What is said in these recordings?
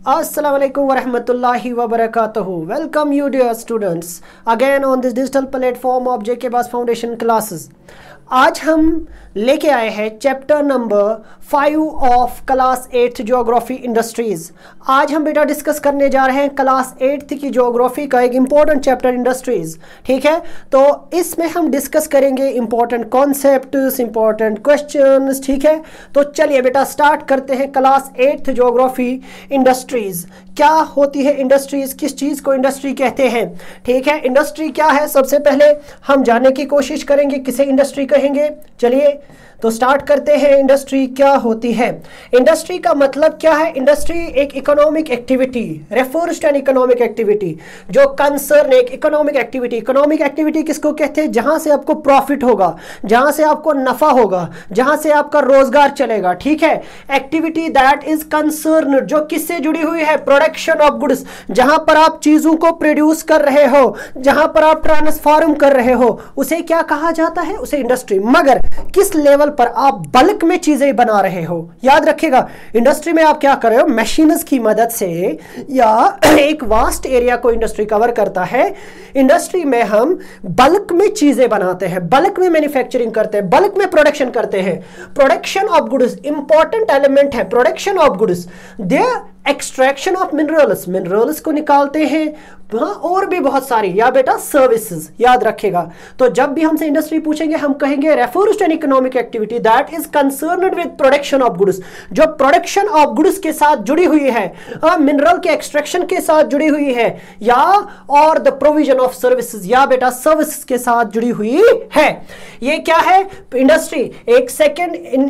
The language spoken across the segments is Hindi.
Assalamu alaikum wa rahmatullahi wa barakatuhu. Welcome you dear students again on this digital platform of JK Bass Foundation classes. आज हम लेके आए हैं chapter number 5 of class 8th geography industries. आज हम बेटा डिस्कस करने जा रहे हैं क्लास 8th की ज्योग्राफी का एक इम्पॉर्टेंट चैप्टर इंडस्ट्रीज। ठीक है, तो इसमें हम डिस्कस करेंगे इम्पॉर्टेंट कॉन्सेप्ट्स, इम्पॉर्टेंट क्वेश्चंस। ठीक है, तो चलिए बेटा स्टार्ट करते हैं क्लास 8th ज्योग्राफी इंडस्ट्रीज। क्या होती है इंडस्ट्रीज, किस चीज को इंडस्ट्री कहते हैं? ठीक है, इंडस्ट्री क्या है सबसे पहले हम जानने की कोशिश करेंगे, किसे इंडस्ट्री कहेंगे। चलिए तो स्टार्ट करते हैं। इंडस्ट्री क्या होती है? इंडस्ट्री का मतलब क्या है? इंडस्ट्री एक economic activity, refers to an economic activity जो कंसर्न एक इकोनॉमिक एक्टिविटी। इकोनॉमिक एक्टिविटी किसको कहते हैं? जहां से आपको प्रॉफिट होगा, जहां से आपको नफा होगा, जहां से आपका रोजगार चलेगा। ठीक है, एक्टिविटी दैट इज कंसर्न जो किससे जुड़ी हुई है? प्रोडक्शन ऑफ गुड्स, जहां पर आप चीजों को प्रोड्यूस कर रहे हो, जहां पर आप ट्रांसफॉर्म कर रहे हो, उसे क्या कहा जाता है? उसे इंडस्ट्री। मगर किस लेवल पर आप बल्क में चीजें बना रहे हो? याद रखिएगा, इंडस्ट्री में आप क्या कर रहे हो? मशीन्स की मदद से या एक वास्ट एरिया को इंडस्ट्री कवर करता है। इंडस्ट्री में हम बल्क में चीजें बनाते हैं, बल्क में मैन्युफैक्चरिंग करते हैं, बल्क में प्रोडक्शन करते हैं। Production of goods important element है। Production of goods, their extraction of minerals, minerals को निकालते हैं, और भी बहुत सारी, या बेटा सर्विसेज। याद रखेगा, तो जब भी हमसे इंडस्ट्री पूछेंगे हम कहेंगे refers to an economic activity that is concerned with production of goods, जो प्रोडक्शन ऑफ गुड्स के साथ जुड़ी हुई है, मिनरल के एक्सट्रैक्शन के साथ जुड़ी हुई है, या और द प्रोविजन ऑफ सर्विसेज, या बेटा सर्विसेज के साथ जुड़ी हुई है। ये क्या है? इंडस्ट्री एक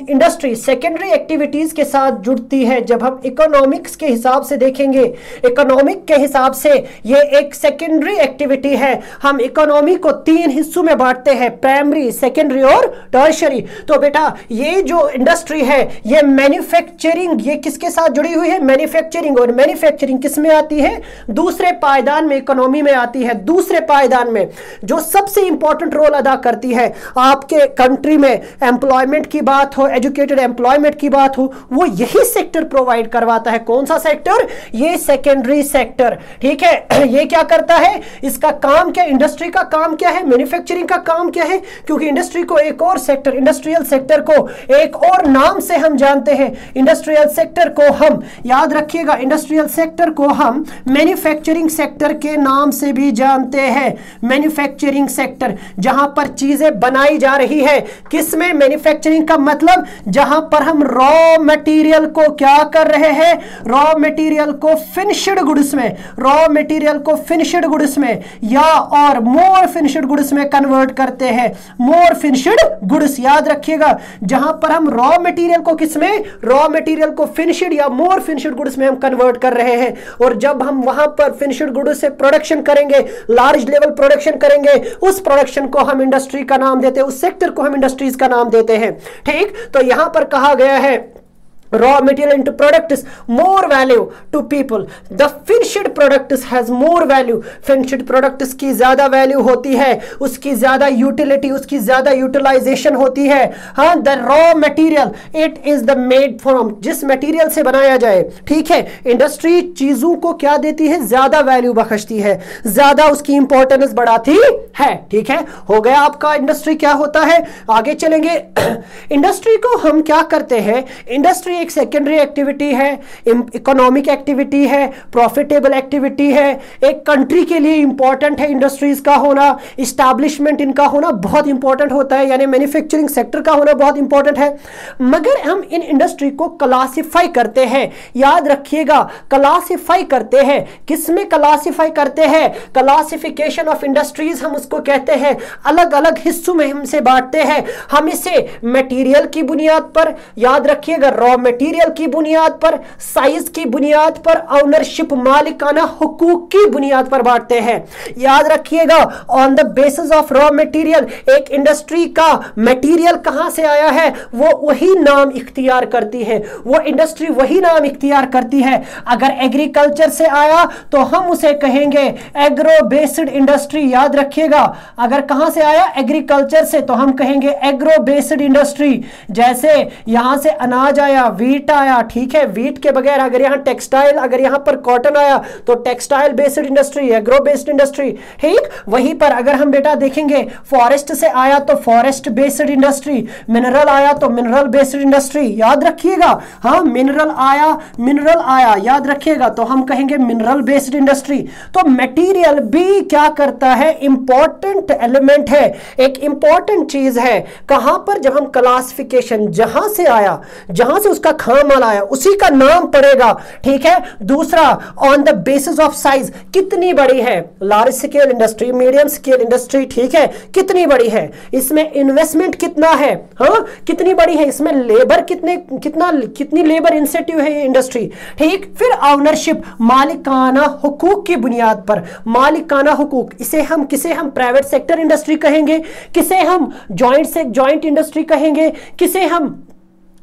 इंडस्ट्री सेकेंडरी एक्टिविटीज के साथ जुड़ती है। जब हम इकोनॉमिक्स के हिसाब से देखेंगे, इकोनॉमिक के हिसाब से ये एक सेकेंडरी एक्टिविटी है। हम इकोनॉमी को 3 हिस्सों में बांटते हैं, प्राइमरी, सेकेंडरी और टर्शियरी। तो बेटा ये जो इंडस्ट्री है ये मैन्युफैक्चरिंग, ये किसके साथ जुड़ी हुई है? मैन्युफैक्चरिंग। और मैन्युफैक्चरिंग किस में आती है? दूसरे पायदान में, इकोनॉमी में आती है। दूसरे पायदान में जो सबसे इंपॉर्टेंट रोल अदा करती है आपके कंट्री में, एम्प्लॉयमेंट की बात हो, एजुकेटेड एम्प्लॉयमेंट की बात हो, वो यही सेक्टर प्रोवाइड करवाता है। कौन सा सेक्टर? ये सेकेंडरी सेक्टर। ठीक है, ये क्या करता है? इसका काम क्या? इंडस्ट्री का काम क्या है? मैन्युफैक्चरिंग का काम क्या है? क्योंकि इंडस्ट्री को एक और सेक्टर, इंडस्ट्रियल सेक्टर को एक और नाम से हम जानते हैं। इंडस्ट्रियल सेक्टर को हम, याद रखिएगा, इंडस्ट्रियल सेक्टर को हम मैन्युफैक्चरिंग सेक्टर के नाम से भी जानते हैं। मैन्युफैक्चरिंग सेक्टर जहां पर चीजें बनाई जा रही है। किसमें? मैन्युफैक्चरिंग का मतलब जहां पर हम रॉ मटेरियल को क्या कर रहे हैं? रॉ मटेरियल को फिनिश्ड गुड्स में, रॉ मटेरियल को फिनिश्ड गुड्स में या और मोर फिनिश्ड गुड्स में कन्वर्ट करते हैं। मोर फिनिश्ड गुड्स, याद रखिएगा, जहां पर हम रॉ मटेरियल को किसमें? रॉ मटेरियल को फिनिश्ड या मोर फिनिश्ड गुड्स में हम कन्वर्ट कर रहे हैं। और जब हम वहां पर फिनिश्ड गुड्स से प्रोडक्शन करेंगे, लार्ज लेवल प्रोडक्शन करेंगे, उस प्रोडक्शन को हम इंडस्ट्री का नाम देते हैं, उस सेक्टर को हम इंडस्ट्रीज का नाम देते हैं। ठीक, तो यहां पर कहा गया है raw material into products more value to people, the finished products has more value। finished products की ज्यादा वैल्यू होती है, उसकी ज्यादा यूटिलिटी, उसकी ज्यादा यूटिलाइजेशन होती है। हाँ, the raw material it is the made from, जिस मटेरियल से बनाया जाए। ठीक है, इंडस्ट्री चीजों को क्या देती है? ज्यादा वैल्यू बख्शती है, ज्यादा उसकी इंपॉर्टेंस बढ़ाती है। ठीक है, हो गया आपका इंडस्ट्री क्या होता है। आगे चलेंगे। इंडस्ट्री को हम क्या करते हैं? इंडस्ट्री एक सेकेंडरी एक्टिविटी है, इकोनॉमिक एक्टिविटी है, प्रॉफिटेबल एक्टिविटी है, एक कंट्री के लिए इंपॉर्टेंट है। इंडस्ट्रीज का होना, इस्टेब्लिशमेंट इनका होना बहुत इंपॉर्टेंट होता है, यानी मैन्युफैक्चरिंग सेक्टर का होना बहुत इंपॉर्टेंट है। मगर हम इन इंडस्ट्री को क्लासिफाई करते हैं। याद रखिएगा, क्लासिफाई करते हैं। किसमें क्लासिफाई करते हैं? क्लासिफिकेशन ऑफ इंडस्ट्रीज हम उसको कहते हैं। अलग अलग हिस्सों में हमसे बांटते हैं। हम इसे मटेरियल की बुनियाद पर, याद रखिएगा, रॉ मटेरियल की बुनियाद पर, साइज की बुनियाद पर, ओनरशिप मालिकाना हुकूक की बुनियाद पर बांटते हैं। याद रखिएगा, on the basis of raw material, एक इंडस्ट्री का मटेरियल कहां से आया है वो वही नाम इख्तियार करती है, वो इंडस्ट्री वही नाम इख्तियार करती है। अगर एग्रीकल्चर से आया तो हम उसे कहेंगे एग्रो बेस्ड इंडस्ट्री। याद रखिएगा, अगर कहां से आया? एग्रीकल्चर से, तो हम कहेंगे एग्रो बेस्ड इंडस्ट्री। जैसे यहां से अनाज आया, वीट आया, ठीक है, वीट के बगैर अगर यहाँ टेक्सटाइल, अगर यहाँ पर कॉटन आया तो textile based industry, agro based industry, ठीक। वहीं पर अगर हम बेटा देखेंगे फॉरेस्ट से आया तो फॉरेस्ट बेस्ड इंडस्ट्री, मिनरल आया तो मिनरल बेस्ड इंडस्ट्री, याद रखिएगा। हाँ, मिनरल आया, याद रखिएगा, तो हम कहेंगे मिनरल बेस्ड इंडस्ट्री। तो मटेरियल भी क्या करता है, इंपॉर्टेंट एलिमेंट है, एक इंपॉर्टेंट चीज है। कहां पर, जब हम क्लासिफिकेशन, जहां से आया, जहां से उसका खाम माल आया उसी का नाम पड़ेगा, ठीक है। दूसरा, on the basis of size, कितनी बड़ी है, large scale industry, medium scale industry, ठीक है, कितनी बड़ी है, इसमें इन्वेस्टमेंट कितना है, हाँ कितनी बड़ी है, इसमें लेबर कितनी लेबर इंसेंटिव है ये इंडस्ट्री, ठीक। फिर ऑनरशिप, मालिकाना हुकूक की बुनियाद पर, मालिकाना हुकूक, किसे हम प्राइवेट सेक्टर इंडस्ट्री कहेंगे, किसे हम जॉइंट इंडस्ट्री कहेंगे, किसे हम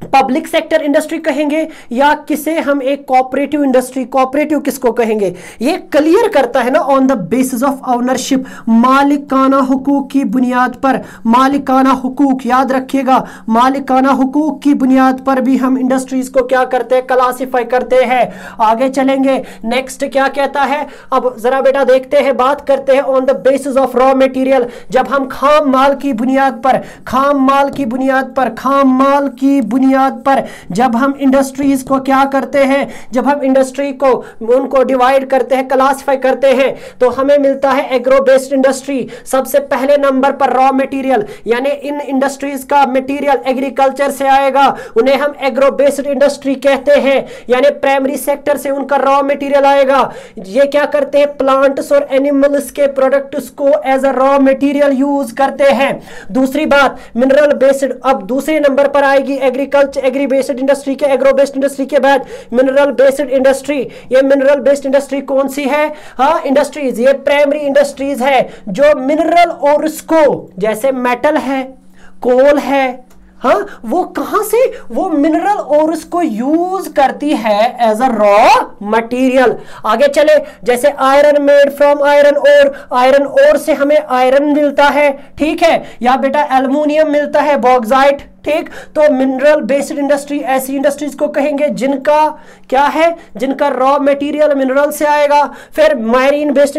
पब्लिक सेक्टर इंडस्ट्री कहेंगे, या किसे हम एक कोऑपरेटिव इंडस्ट्री, कोऑपरेटिव किसको कहेंगे, ये क्लियर करता है ना, on the basis of ownership, मालिकाना हुकूक की बुनियाद पर, मालिकाना हुकूक, याद रखिएगा, मालिकाना हुकूक की बुनियाद पर भी हम इंडस्ट्रीज को क्या करते हैं, क्लासिफाई करते हैं। आगे चलेंगे, नेक्स्ट क्या कहता है, अब जरा बेटा देखते हैं, बात करते हैं on the basis of raw material, जब हम खाम माल की बुनियाद पर, जब हम इंडस्ट्रीज को क्या करते हैं, जब हम इंडस्ट्री को उनको डिवाइड करते हैं, क्लासिफाई करते हैं, तो हमें मिलता है एग्रो बेस्ड इंडस्ट्री। सबसे पहले नंबर पर रॉ मटेरियल, यानी इन इंडस्ट्रीज का मटेरियल एग्रीकल्चर से आएगा, उन्हें हम एग्रो बेस्ड इंडस्ट्री कहते हैं, यानी प्राइमरी सेक्टर से उनका रॉ मटेरियल आएगा। ये क्या करते हैं, प्लांट्स और एनिमल्स के प्रोडक्ट्स को as a raw material use करते हैं। दूसरी बात, मिनरल बेस्ड, अब दूसरे नंबर पर आएगी एग्रीकल्चर, एग्री बेस्ड इंडस्ट्री के, एग्रो बेस्ड इंडस्ट्री के बाद मिनरल बेस्ड इंडस्ट्री। ये मिनरल बेस्ड इंडस्ट्री कौन सी है, हाँ इंडस्ट्रीज, ये प्राइमरी इंडस्ट्रीज है जो मिनरल और उसको, जैसे मेटल है, कोल है, हाँ वो कहां से, वो मिनरल और उसको यूज करती है एज अ रॉ मटेरियल। आगे चले, जैसे iron made from iron ore, iron ore से हमें आयरन मिलता है, ठीक है, या बेटा एल्युमिनियम मिलता है, बॉक्साइट, ठीक। तो मिनरल बेस्ड इंडस्ट्री ऐसी इंडस्ट्रीज को कहेंगे जिनका क्या है, जिनका रॉ मटेरियल मिनरल से आएगा। फिर मैरीन बेस्ड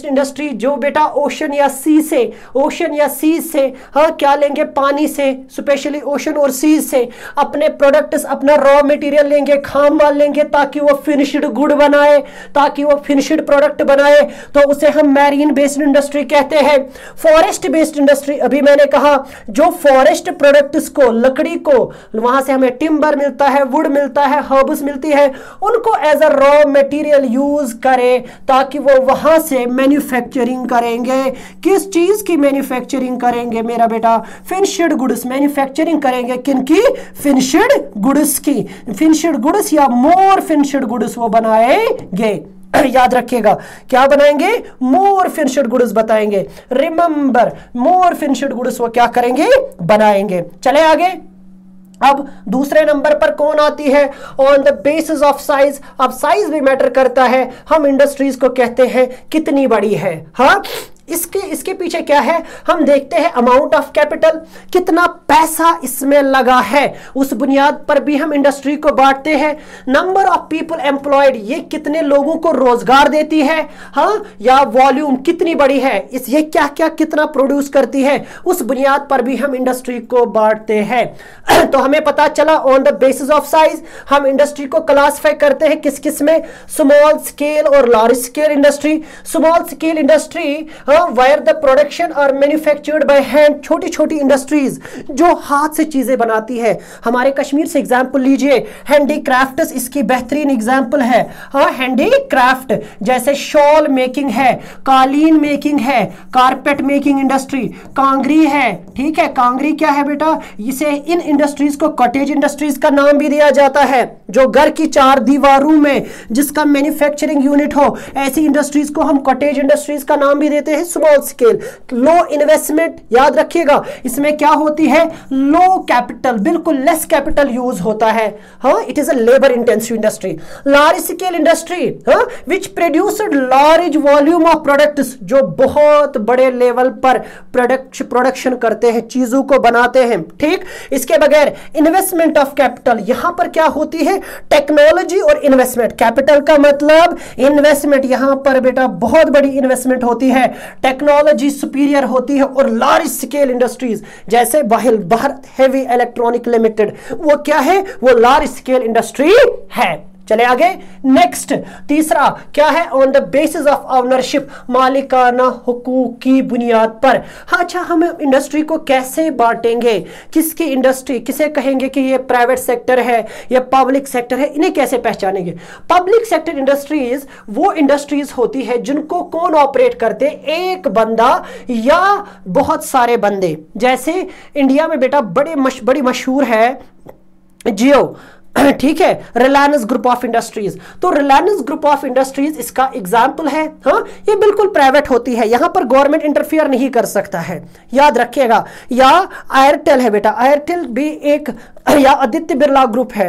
इंडस्ट्री, जो बेटा ओशन या सी से, हाँ क्या लेंगे, पानी से, स्पेशली ओशन और सी से अपने प्रोडक्ट्स, अपना रॉ मटेरियल लेंगे, खाम माल लेंगे, ताकि वो फिनिश्ड गुड बनाए, ताकि वो फिनिश्ड प्रोडक्ट बनाए, तो उसे हम मैरीन बेस्ड इंडस्ट्री कहते हैं। फॉरेस्ट बेस्ड इंडस्ट्री, अभी मैंने कहा जो फॉरेस्ट प्रोडक्ट्स को, लकड़ी को, वहां से हमें टिम्बर मिलता है, वुड मिलता है, हर्ब्स मिलती है, उनको as a raw material use करें, ताकि वो वहां से मैन्युफैक्चरिंग करेंगे। किस चीज की मैन्युफैक्चरिंग करेंगे मेरा बेटा, फिनिश्ड गुड्स मैन्युफैक्चरिंग करेंगे, किनकी, फिनिश्ड गुड्स की, फिनिश्ड गुड्स या मोर फिनिश्ड गुड्स वो बनाएंगे। याद रखिएगा, क्या बनाएंगे, मोर फिनिश्ड गुड्स बताएंगे, रिमेंबर मोर फिनिश्ड गुड्स वो क्या करेंगे, बनाएंगे। चले आगे, अब दूसरे नंबर पर कौन आती है, on the basis of size. अब साइज भी मैटर करता है, हम इंडस्ट्रीज को कहते हैं कितनी बड़ी है, हाँ इसके पीछे क्या है, हम देखते हैं अमाउंट ऑफ कैपिटल, कितना पैसा इसमें लगा है, उस बुनियाद पर भी हम इंडस्ट्री को बांटते हैं। नंबर ऑफ पीपल एम्प्लॉयड, ये कितने लोगों को रोजगार देती है, हाँ, या वॉल्यूम कितनी बड़ी है, ये क्या क्या कितना प्रोड्यूस करती है, उस बुनियाद पर भी हम इंडस्ट्री को बांटते हैं। तो हमें पता चला on the basis of size हम इंडस्ट्री को क्लासिफाई करते हैं किस किस में, स्मॉल स्केल और large scale industry. Small scale industry wire the production और मैन्युफैक्चर्ड बाय हैंड, छोटी छोटी इंडस्ट्रीज जो हाथ से चीजें बनाती है। हमारे कश्मीर से एग्जांपल लीजिए, हैंडीक्राफ्ट्स इसकी बेहतरीन एग्जांपल है, हाँ हैंडीक्राफ्ट, जैसे शॉल मेकिंग है, कालीन मेकिंग है, कारपेट मेकिंग इंडस्ट्री, कांगरी है, ठीक है, कांगरी क्या है बेटा, इसे इन इंडस्ट्रीज को कॉटेज इंडस्ट्रीज का नाम भी दिया जाता है, जो घर की चार दीवारों में जिसका मैन्युफैक्चरिंग यूनिट हो, ऐसी इंडस्ट्रीज को हम कॉटेज इंडस्ट्रीज का नाम भी देते हैं, स्मॉल स्केल, लो इन्वेस्टमेंट, याद रखिएगा इसमें क्या होती है, लो कैपिटल, बिल्कुल लेस कैपिटल यूज होता है। हाँ, it is a labour intensive industry. Large scale industry, हाँ, which produced large volume of products, जो बहुत बड़े लेवल पर प्रोडक्शन करते हैं, चीजों को बनाते हैं। ठीक, इसके बगैर इन्वेस्टमेंट ऑफ कैपिटल, यहां पर क्या होती है, टेक्नोलॉजी और इन्वेस्टमेंट। कैपिटल का मतलब इन्वेस्टमेंट, यहां पर बेटा बहुत बड़ी इन्वेस्टमेंट होती है, टेक्नोलॉजी सुपीरियर होती है। और लार्ज स्केल इंडस्ट्रीज जैसे भारत हेवी इलेक्ट्रॉनिक लिमिटेड, वो क्या है, वो लार्ज स्केल इंडस्ट्री है। चले आगे, नेक्स्ट तीसरा क्या है, on the basis of ownership, मालिकाना हुकूक की बुनियाद पर। हाँ, अच्छा, हम इंडस्ट्री को कैसे बांटेंगे, किसकी इंडस्ट्री, किसे कहेंगे कि ये प्राइवेट सेक्टर है या पब्लिक सेक्टर है, इन्हें कैसे पहचानेंगे। पब्लिक सेक्टर इंडस्ट्रीज वो इंडस्ट्रीज होती है जिनको कौन ऑपरेट करते, एक बंदा या बहुत सारे बंदे। जैसे इंडिया में बेटा बड़ी मशहूर है जियो, ठीक है, रिलायंस ग्रुप ऑफ इंडस्ट्रीज। तो रिलायंस ग्रुप ऑफ इंडस्ट्रीज इसका एग्जाम्पल है। हाँ, ये बिल्कुल प्राइवेट होती है, यहां पर गवर्नमेंट इंटरफियर नहीं कर सकता है, याद रखिएगा। या एयरटेल है बेटा, एयरटेल भी एक, या आदित्य बिरला ग्रुप है,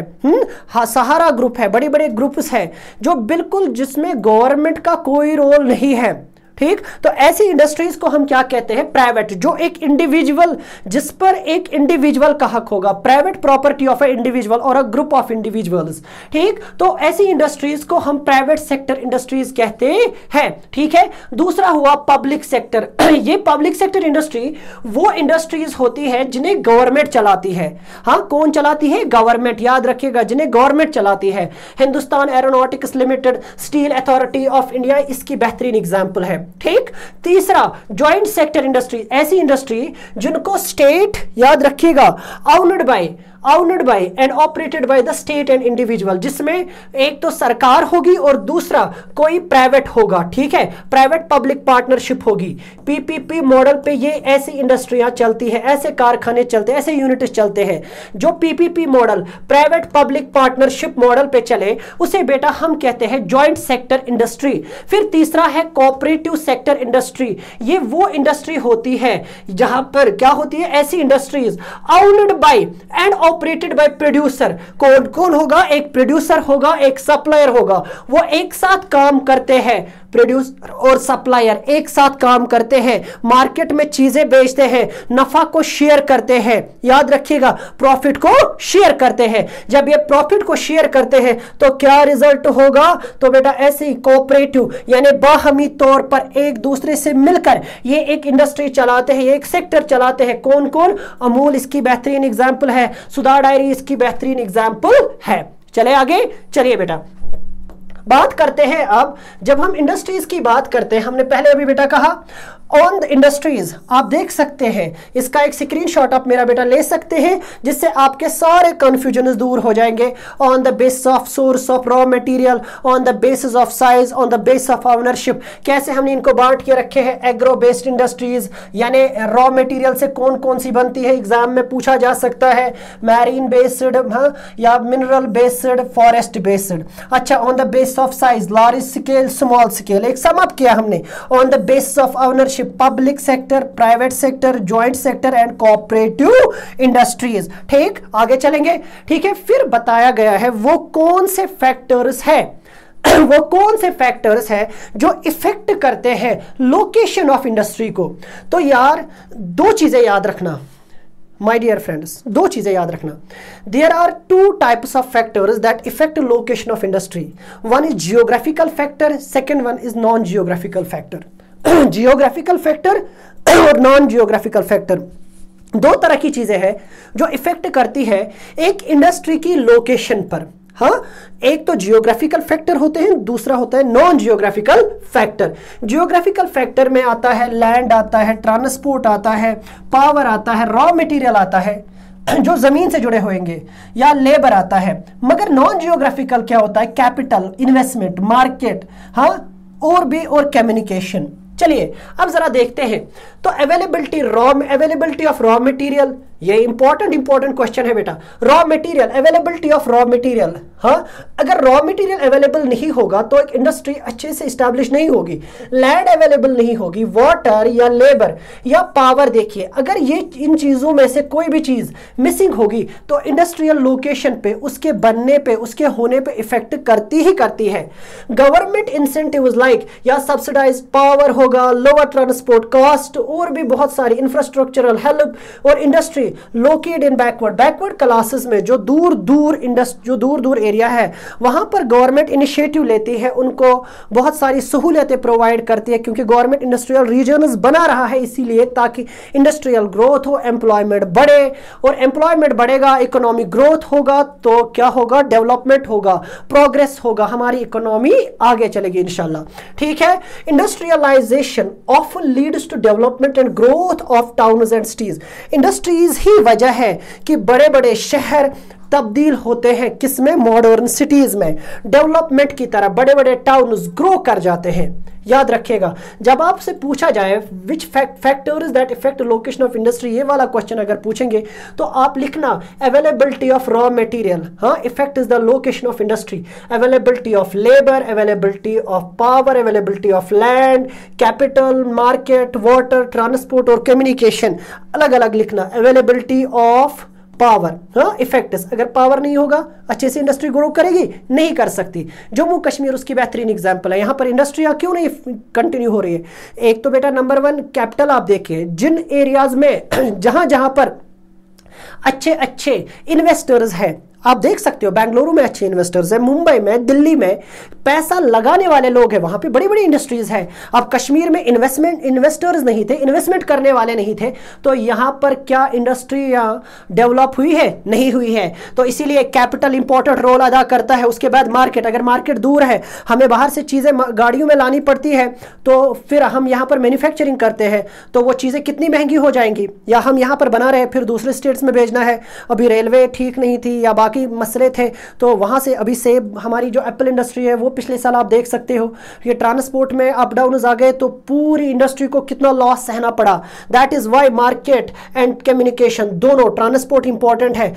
हाँ, सहारा ग्रुप है, बड़े बड़े ग्रुप्स है जो बिल्कुल जिसमें गवर्नमेंट का कोई रोल नहीं है। ठीक, तो ऐसी इंडस्ट्रीज को हम क्या कहते हैं, प्राइवेट, जो एक इंडिविजुअल, जिस पर एक इंडिविजुअल का हक होगा, private property of A individual और अ ग्रुप ऑफ इंडिविजुअल्स। ठीक, तो ऐसी इंडस्ट्रीज को हम प्राइवेट सेक्टर इंडस्ट्रीज कहते हैं। ठीक है, दूसरा हुआ पब्लिक सेक्टर। ये पब्लिक सेक्टर इंडस्ट्री वो इंडस्ट्रीज होती है जिन्हें गवर्नमेंट चलाती है। हाँ, कौन चलाती है, गवर्नमेंट, याद रखिएगा, जिन्हें गवर्नमेंट चलाती है। Hindustan aeronautics limited, steel authority of India इसकी बेहतरीन एग्जाम्पल है। ठीक, तीसरा जॉइंट सेक्टर इंडस्ट्री, ऐसी इंडस्ट्री जिनको स्टेट, याद रखिएगा, owned by and operated by the state and individual, जिसमें एक तो सरकार होगी और दूसरा कोई प्राइवेट होगा। ठीक है, प्राइवेट पब्लिक पार्टनरशिप होगी। पीपीपी मॉडल पे ये ऐसी इंडस्ट्रियां चलती है, ऐसे कारखाने चलते हैं, ऐसे यूनिट्स चलते हैं। जो PPP model, private public partnership model पे चले, उसे बेटा हम कहते हैं जॉइंट सेक्टर इंडस्ट्री। फिर तीसरा है कोऑपरेटिव सेक्टर इंडस्ट्री। ये वो इंडस्ट्री होती है जहां पर क्या होती है, ऐसी industries owned by and operated by producer. कौन होगा, एक प्रोड्यूसर होगा, एक सप्लायर होगा, वो एक साथ काम करते हैं, प्रोड्यूसर और सप्लायर एक साथ काम करते हैं, मार्केट में चीजें बेचते हैं, नफा को शेयर करते हैं, याद रखिएगा, प्रॉफिट को शेयर करते हैं। जब ये प्रॉफिट को शेयर करते हैं तो क्या रिजल्ट होगा, तो बेटा ऐसे कोऑपरेटिव यानी बाहमी तौर पर एक दूसरे से मिलकर ये एक इंडस्ट्री चलाते हैं, ये एक सेक्टर चलाते हैं। कौन कौन, अमूल इसकी बेहतरीन एग्जाम्पल है, सुधा डायरी इसकी बेहतरीन एग्जाम्पल है। चले आगे, चलिए बेटा बात करते हैं। अब जब हम इंडस्ट्रीज की बात करते हैं, हमने पहले अभी बेटा कहा ऑन द इंडस्ट्रीज, आप देख सकते हैं, इसका एक स्क्रीनशॉट आप मेरा बेटा ले सकते हैं जिससे आपके सारे कंफ्यूजन दूर हो जाएंगे। On the basis of source of raw material, on the basis of size, on the basis of ownership, कैसे हमने इनको बांट के रखे हैं। एग्रो बेस्ड इंडस्ट्रीज यानी रॉ मटेरियल से कौन कौन सी बनती है, एग्जाम में पूछा जा सकता है। मैरीन बेस्ड, हाँ, या मिनरल बेस्ड, फॉरेस्ट बेस्ड। अच्छा, on the basis of size, large scale, small scale, एक सम अप किया हमने। On the basis of ownership, public sector, private sector, joint sector and cooperative industries. ठीक, आगे चलेंगे। ठीक है, फिर बताया गया है वो कौन से फैक्टर्स है वो कौन से फैक्टर्स है जो इफेक्ट करते हैं लोकेशन ऑफ इंडस्ट्री को। तो यार दो चीजें याद रखना माय डियर फ्रेंड्स, दो चीजें याद रखना। There are two types of factors that effect location of industry. One is geographical factor, second one is non geographical factor. Geographical factor और नॉन जियोग्राफिकल फैक्टर दो तरह की चीजें हैं जो इफेक्ट करती है एक इंडस्ट्री की लोकेशन पर। हाँ, एक तो जियोग्राफिकल फैक्टर होते हैं, दूसरा होता है non geographical factor. Geographical factor में आता है लैंड आता है, ट्रांसपोर्ट आता है, पावर आता है, रॉ मटेरियल आता है जो जमीन से जुड़े होंगे, या लेबर आता है। मगर नॉन जियोग्राफिकल क्या होता है, कैपिटल, इन्वेस्टमेंट, मार्केट, हाँ, और कम्युनिकेशन। चलिए अब जरा देखते हैं। तो अवेलेबिलिटी ऑफ रॉ मटेरियल, ये इंपॉर्टेंट क्वेश्चन है बेटा। Raw material, availability of raw material, हाँ, अगर रॉ मटेरियल अवेलेबल नहीं होगा तो एक इंडस्ट्री अच्छे से स्टैब्लिश नहीं होगी, लैंड अवेलेबल नहीं होगी, वाटर या लेबर या पावर, देखिए अगर ये इन चीजों में से कोई भी चीज मिसिंग होगी तो इंडस्ट्रियल लोकेशन पे, उसके बनने पे, उसके होने पे इफेक्ट करती ही करती है। गवर्नमेंट इंसेंटिव्स लाइक या सब्सिडाइज पावर होगा, लोअर ट्रांसपोर्ट कॉस्ट और भी बहुत सारी इंफ्रास्ट्रक्चरल हेल्प, और industry located in backward classes में जो दूर दूर एरिया है वहां पर गवर्नमेंट इनिशिएटिव लेती है, उनको बहुत सारी सहूलियतें प्रोवाइड करती है, क्योंकि गवर्नमेंट इंडस्ट्रियल रीजन्स बना रहा है इसीलिए ताकि इंडस्ट्रियल ग्रोथ हो, एम्प्लॉयमेंट बढ़े, और एम्प्लॉयमेंट बढ़ेगा, इकोनॉमिक ग्रोथ होगा तो क्या होगा, डेवलपमेंट होगा, प्रोग्रेस होगा, हमारी इकोनॉमी आगे चलेगी इंशाल्लाह। ठीक है, industrialisation often leads to development and growth of towns and cities. Industries ही वजह है कि बड़े बड़े शहर तब्दील होते हैं किसमें, मॉडर्न सिटीज में, डेवलपमेंट की तरह बड़े बड़े टाउन्स ग्रो कर जाते हैं। याद रखिएगा, जब आपसे पूछा जाए विच factors that effect location of industry, ये वाला क्वेश्चन अगर पूछेंगे तो आप लिखना अवेलेबिलिटी ऑफ रॉ मटेरियल, हाँ, effect is the location of industry, availability of labour, availability of power, availability of land, capital, market, water, transport और कम्युनिकेशन, अलग अलग लिखना, अवेलेबिलिटी ऑफ पावर, हाँ, इफेक्ट्स। अगर पावर नहीं होगा अच्छे से इंडस्ट्री ग्रो करेगी, नहीं कर सकती। जम्मू कश्मीर उसकी बेहतरीन एग्जांपल है, यहां पर इंडस्ट्रियां क्यों नहीं कंटिन्यू हो रही है। एक तो बेटा नंबर 1 कैपिटल, आप देखिए जिन एरियाज में जहां जहां पर अच्छे अच्छे इन्वेस्टर्स हैं, आप देख सकते हो बेंगलुरु में अच्छे इन्वेस्टर्स हैं, मुंबई में, दिल्ली में पैसा लगाने वाले लोग हैं, वहां पे बड़ी बड़ी इंडस्ट्रीज हैं। अब कश्मीर में इन्वेस्टर्स नहीं थे, इन्वेस्टमेंट करने वाले नहीं थे, तो यहां पर क्या इंडस्ट्री डेवलप हुई है, नहीं हुई है। तो इसीलिए कैपिटल इंपॉर्टेंट रोल अदा करता है। उसके बाद मार्केट, अगर मार्केट दूर है, हमें बाहर से चीजें गाड़ियों में लानी पड़ती है, तो फिर हम यहां पर मैन्युफैक्चरिंग करते हैं तो वो चीजें कितनी महंगी हो जाएंगी, या हम यहां पर बना रहे हैं फिर दूसरे स्टेट्स में भेजना है, अभी रेलवे ठीक नहीं थी या बाकी मसले थे, तो वहां से अभी सेब, हमारी जो एप्पल इंडस्ट्री है वो पिछले साल आप देख सकते हो, ये ट्रांसपोर्ट में अप डाउन आ गए तो पूरी इंडस्ट्री को कितना लॉस सहना पड़ा। That is why market and communication दोनों, ट्रांसपोर्ट इंपॉर्टेंट है,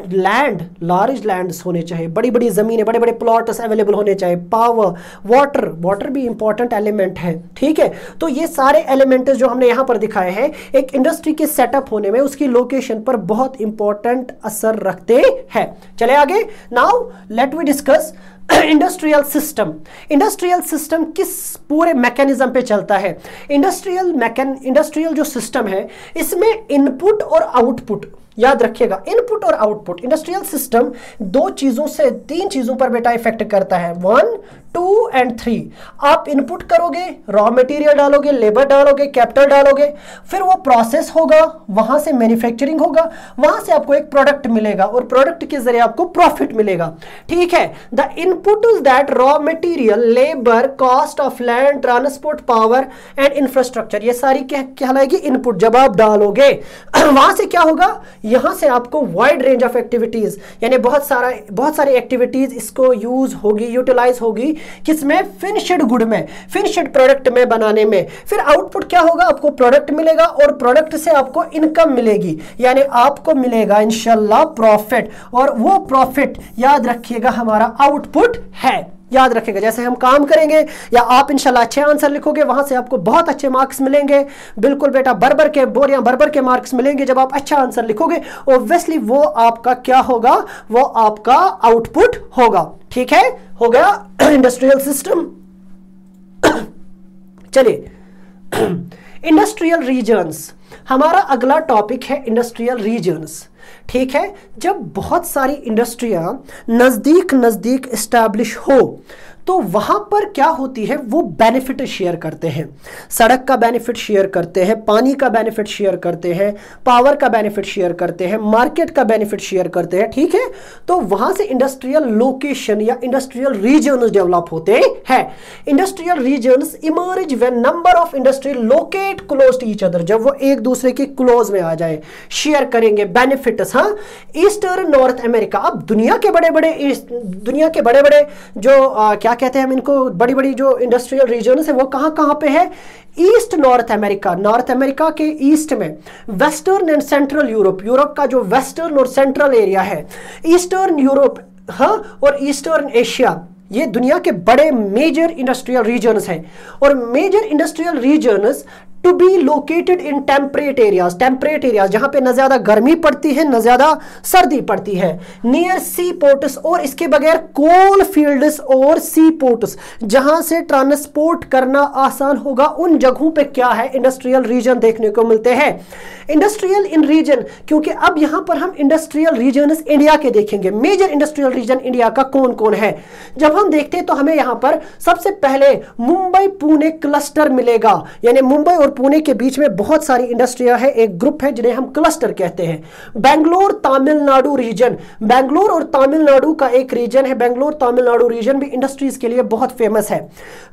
लैंड, लार्ज लैंड्स होने चाहिए, बड़ी बड़ी जमीनें, बड़े बड़े प्लॉट्स अवेलेबल होने चाहिए, पावर, वाटर भी इंपॉर्टेंट एलिमेंट है। ठीक है, तो ये सारे एलिमेंट जो हमने यहां पर दिखाए हैं एक इंडस्ट्री के सेटअप होने में उसकी लोकेशन पर बहुत इंपॉर्टेंट असर रखते हैं। चले आगे, now let we discuss industrial system. Industrial system किस पूरे मैकेनिज्म पे चलता है। इंडस्ट्रियल जो सिस्टम है इसमें इनपुट और आउटपुट, याद रखिएगा, इनपुट और आउटपुट। इंडस्ट्रियल सिस्टम 2 चीजों से 3 चीजों पर बेटा इफेक्ट करता है, 1, 2 एंड 3। आप इनपुट करोगे, रॉ मटेरियल डालोगे, लेबर डालोगे, कैपिटल डालोगे, फिर वो प्रोसेस होगा, वहां से मैन्युफैक्चरिंग होगा, वहां से आपको एक प्रोडक्ट मिलेगा और प्रोडक्ट के जरिए आपको प्रॉफिट मिलेगा। ठीक है, the input is that raw material, labour, cost of land, transport, power and infrastructure, ये सारी कहलाएगी इनपुट। जब आप डालोगे वहां से क्या होगा, यहां से आपको वाइड रेंज ऑफ एक्टिविटीज, यानी बहुत सारी एक्टिविटीज इसको यूज होगी, यूटिलाइज होगी, किसमें, फिनिश्ड गुड में, फिनिश्ड प्रोडक्ट में बनाने में। फिर आउटपुट क्या होगा, आपको प्रोडक्ट मिलेगा और प्रोडक्ट से आपको इनकम मिलेगी, यानी आपको मिलेगा इंशाल्लाह प्रॉफिट, और वो प्रॉफिट याद रखिएगा हमारा आउटपुट है। याद रखेगा, जैसे हम काम करेंगे या आप इंशाल्लाह अच्छे आंसर लिखोगे वहां से आपको बहुत अच्छे मार्क्स मिलेंगे। बिल्कुल बेटा, बोरियां बरबर के मार्क्स मिलेंगे जब आप अच्छा आंसर लिखोगे। ऑब्वियसली वो आपका क्या होगा, वो आपका आउटपुट होगा। ठीक है, हो गया इंडस्ट्रियल सिस्टम। चलिए, इंडस्ट्रियल रीजन्स, हमारा अगला टॉपिक है इंडस्ट्रियल रीजन्स। ठीक है, जब बहुत सारी इंडस्ट्रियां नजदीक एस्टैब्लिश हो तो वहां पर क्या होती है, वो बेनिफिट शेयर करते हैं। सड़क का बेनिफिट शेयर करते हैं, पानी का बेनिफिट शेयर करते हैं, पावर का बेनिफिट शेयर करते हैं, मार्केट का बेनिफिट शेयर करते हैं। ठीक है, तो वहां से इंडस्ट्रियल लोकेशन या इंडस्ट्रियल रीजन्स डेवलप होते हैं। Industrial regions emerge when number of industry locate close to each other, जब वो एक दूसरे के क्लोज में आ जाए, शेयर करेंगे बेनिफिट्स। हाँ, ईस्टर्न नॉर्थ अमेरिका, अब दुनिया के बड़े बड़े जो क्या कहते हैं हम इनको, बड़ी बड़ी जो इंडस्ट्रियल रीजन है वो कहां पे है, ईस्ट नॉर्थ अमेरिका के ईस्ट में, वेस्टर्न एंड सेंट्रल यूरोप का जो वेस्टर्न और सेंट्रल एरिया है, ईस्टर्न यूरोप हाँ, और ईस्टर्न एशिया, ये दुनिया के बड़े मेजर इंडस्ट्रियल रीजन्स हैं। और major industrial regions to be located in temperate areas जहां पे न ज्यादा गर्मी पड़ती है न ज्यादा सर्दी पड़ती है, नियर सी पोर्ट्स, और इसके बगैर कोल फील्ड्स और सी पोर्ट्स जहां से ट्रांसपोर्ट करना आसान होगा, उन जगहों पे क्या है, इंडस्ट्रियल रीजन देखने को मिलते हैं। इंडस्ट्रियल इन रीजन, क्योंकि अब यहां पर हम इंडस्ट्रियल रीजन इंडिया के देखेंगे। मेजर इंडस्ट्रियल रीजन इंडिया का कौन कौन है, जब हम देखते हैं तो हमें यहां पर सबसे पहले मुंबई पुणे क्लस्टर मिलेगा, यानी मुंबई और पुणे के बीच में बहुत सारी इंडस्ट्रियां है, एक ग्रुप है जिन्हें हम क्लस्टर कहते हैं। बेंगलोर तमिलनाडु रीजन, बेंगलोर और तमिलनाडु का एक रीजन है, बेंगलोर तमिलनाडु रीजन भी इंडस्ट्रीज के लिए बहुत फेमस है।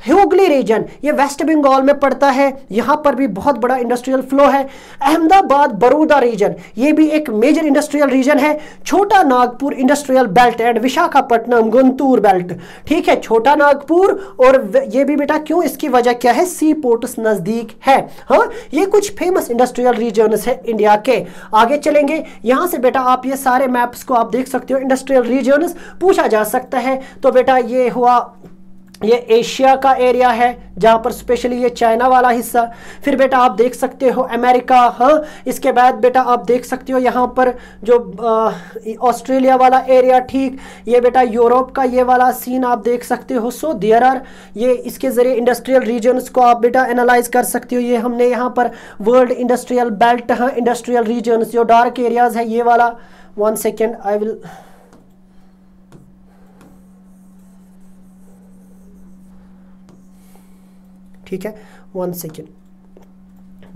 हुगली रीजन, ये वेस्ट बंगाल में पड़ता है, यहां पर भी बहुत बड़ा इंडस्ट्रियल फ्लो है। अहमदाबाद बड़ौदा रीजन, ये भी एक मेजर इंडस्ट्रियल रीजन है। छोटा Nagpur industrial belt and Visakhapatnam Guntur belt, ठीक है, छोटा नागपुर, और ये भी बेटा क्यों, इसकी वजह क्या है, सी पोर्ट्स नजदीक है। हाँ, ये कुछ फेमस इंडस्ट्रियल रीजन्स है इंडिया के। आगे चलेंगे, यहां से बेटा आप ये सारे मैप्स को आप देख सकते हो, इंडस्ट्रियल रीजन्स पूछा जा सकता है। तो बेटा ये हुआ, ये एशिया का एरिया है जहां पर स्पेशली ये चाइना वाला हिस्सा, फिर बेटा आप देख सकते हो अमेरिका, हाँ, इसके बाद बेटा आप देख सकते हो यहां पर जो ऑस्ट्रेलिया वाला एरिया, ठीक, ये बेटा यूरोप का ये वाला सीन आप देख सकते हो। सो देयर आर, ये इसके जरिए इंडस्ट्रियल रीजन्स को आप बेटा एनालाइज कर सकते हो। ये हमने यहाँ पर वर्ल्ड इंडस्ट्रियल बेल्ट, हाँ, इंडस्ट्रियल रीजन्स जो डार्क एरियाज है, ये वाला, 1 सेकेंड आई विल, ठीक है, 1 सेकेंड,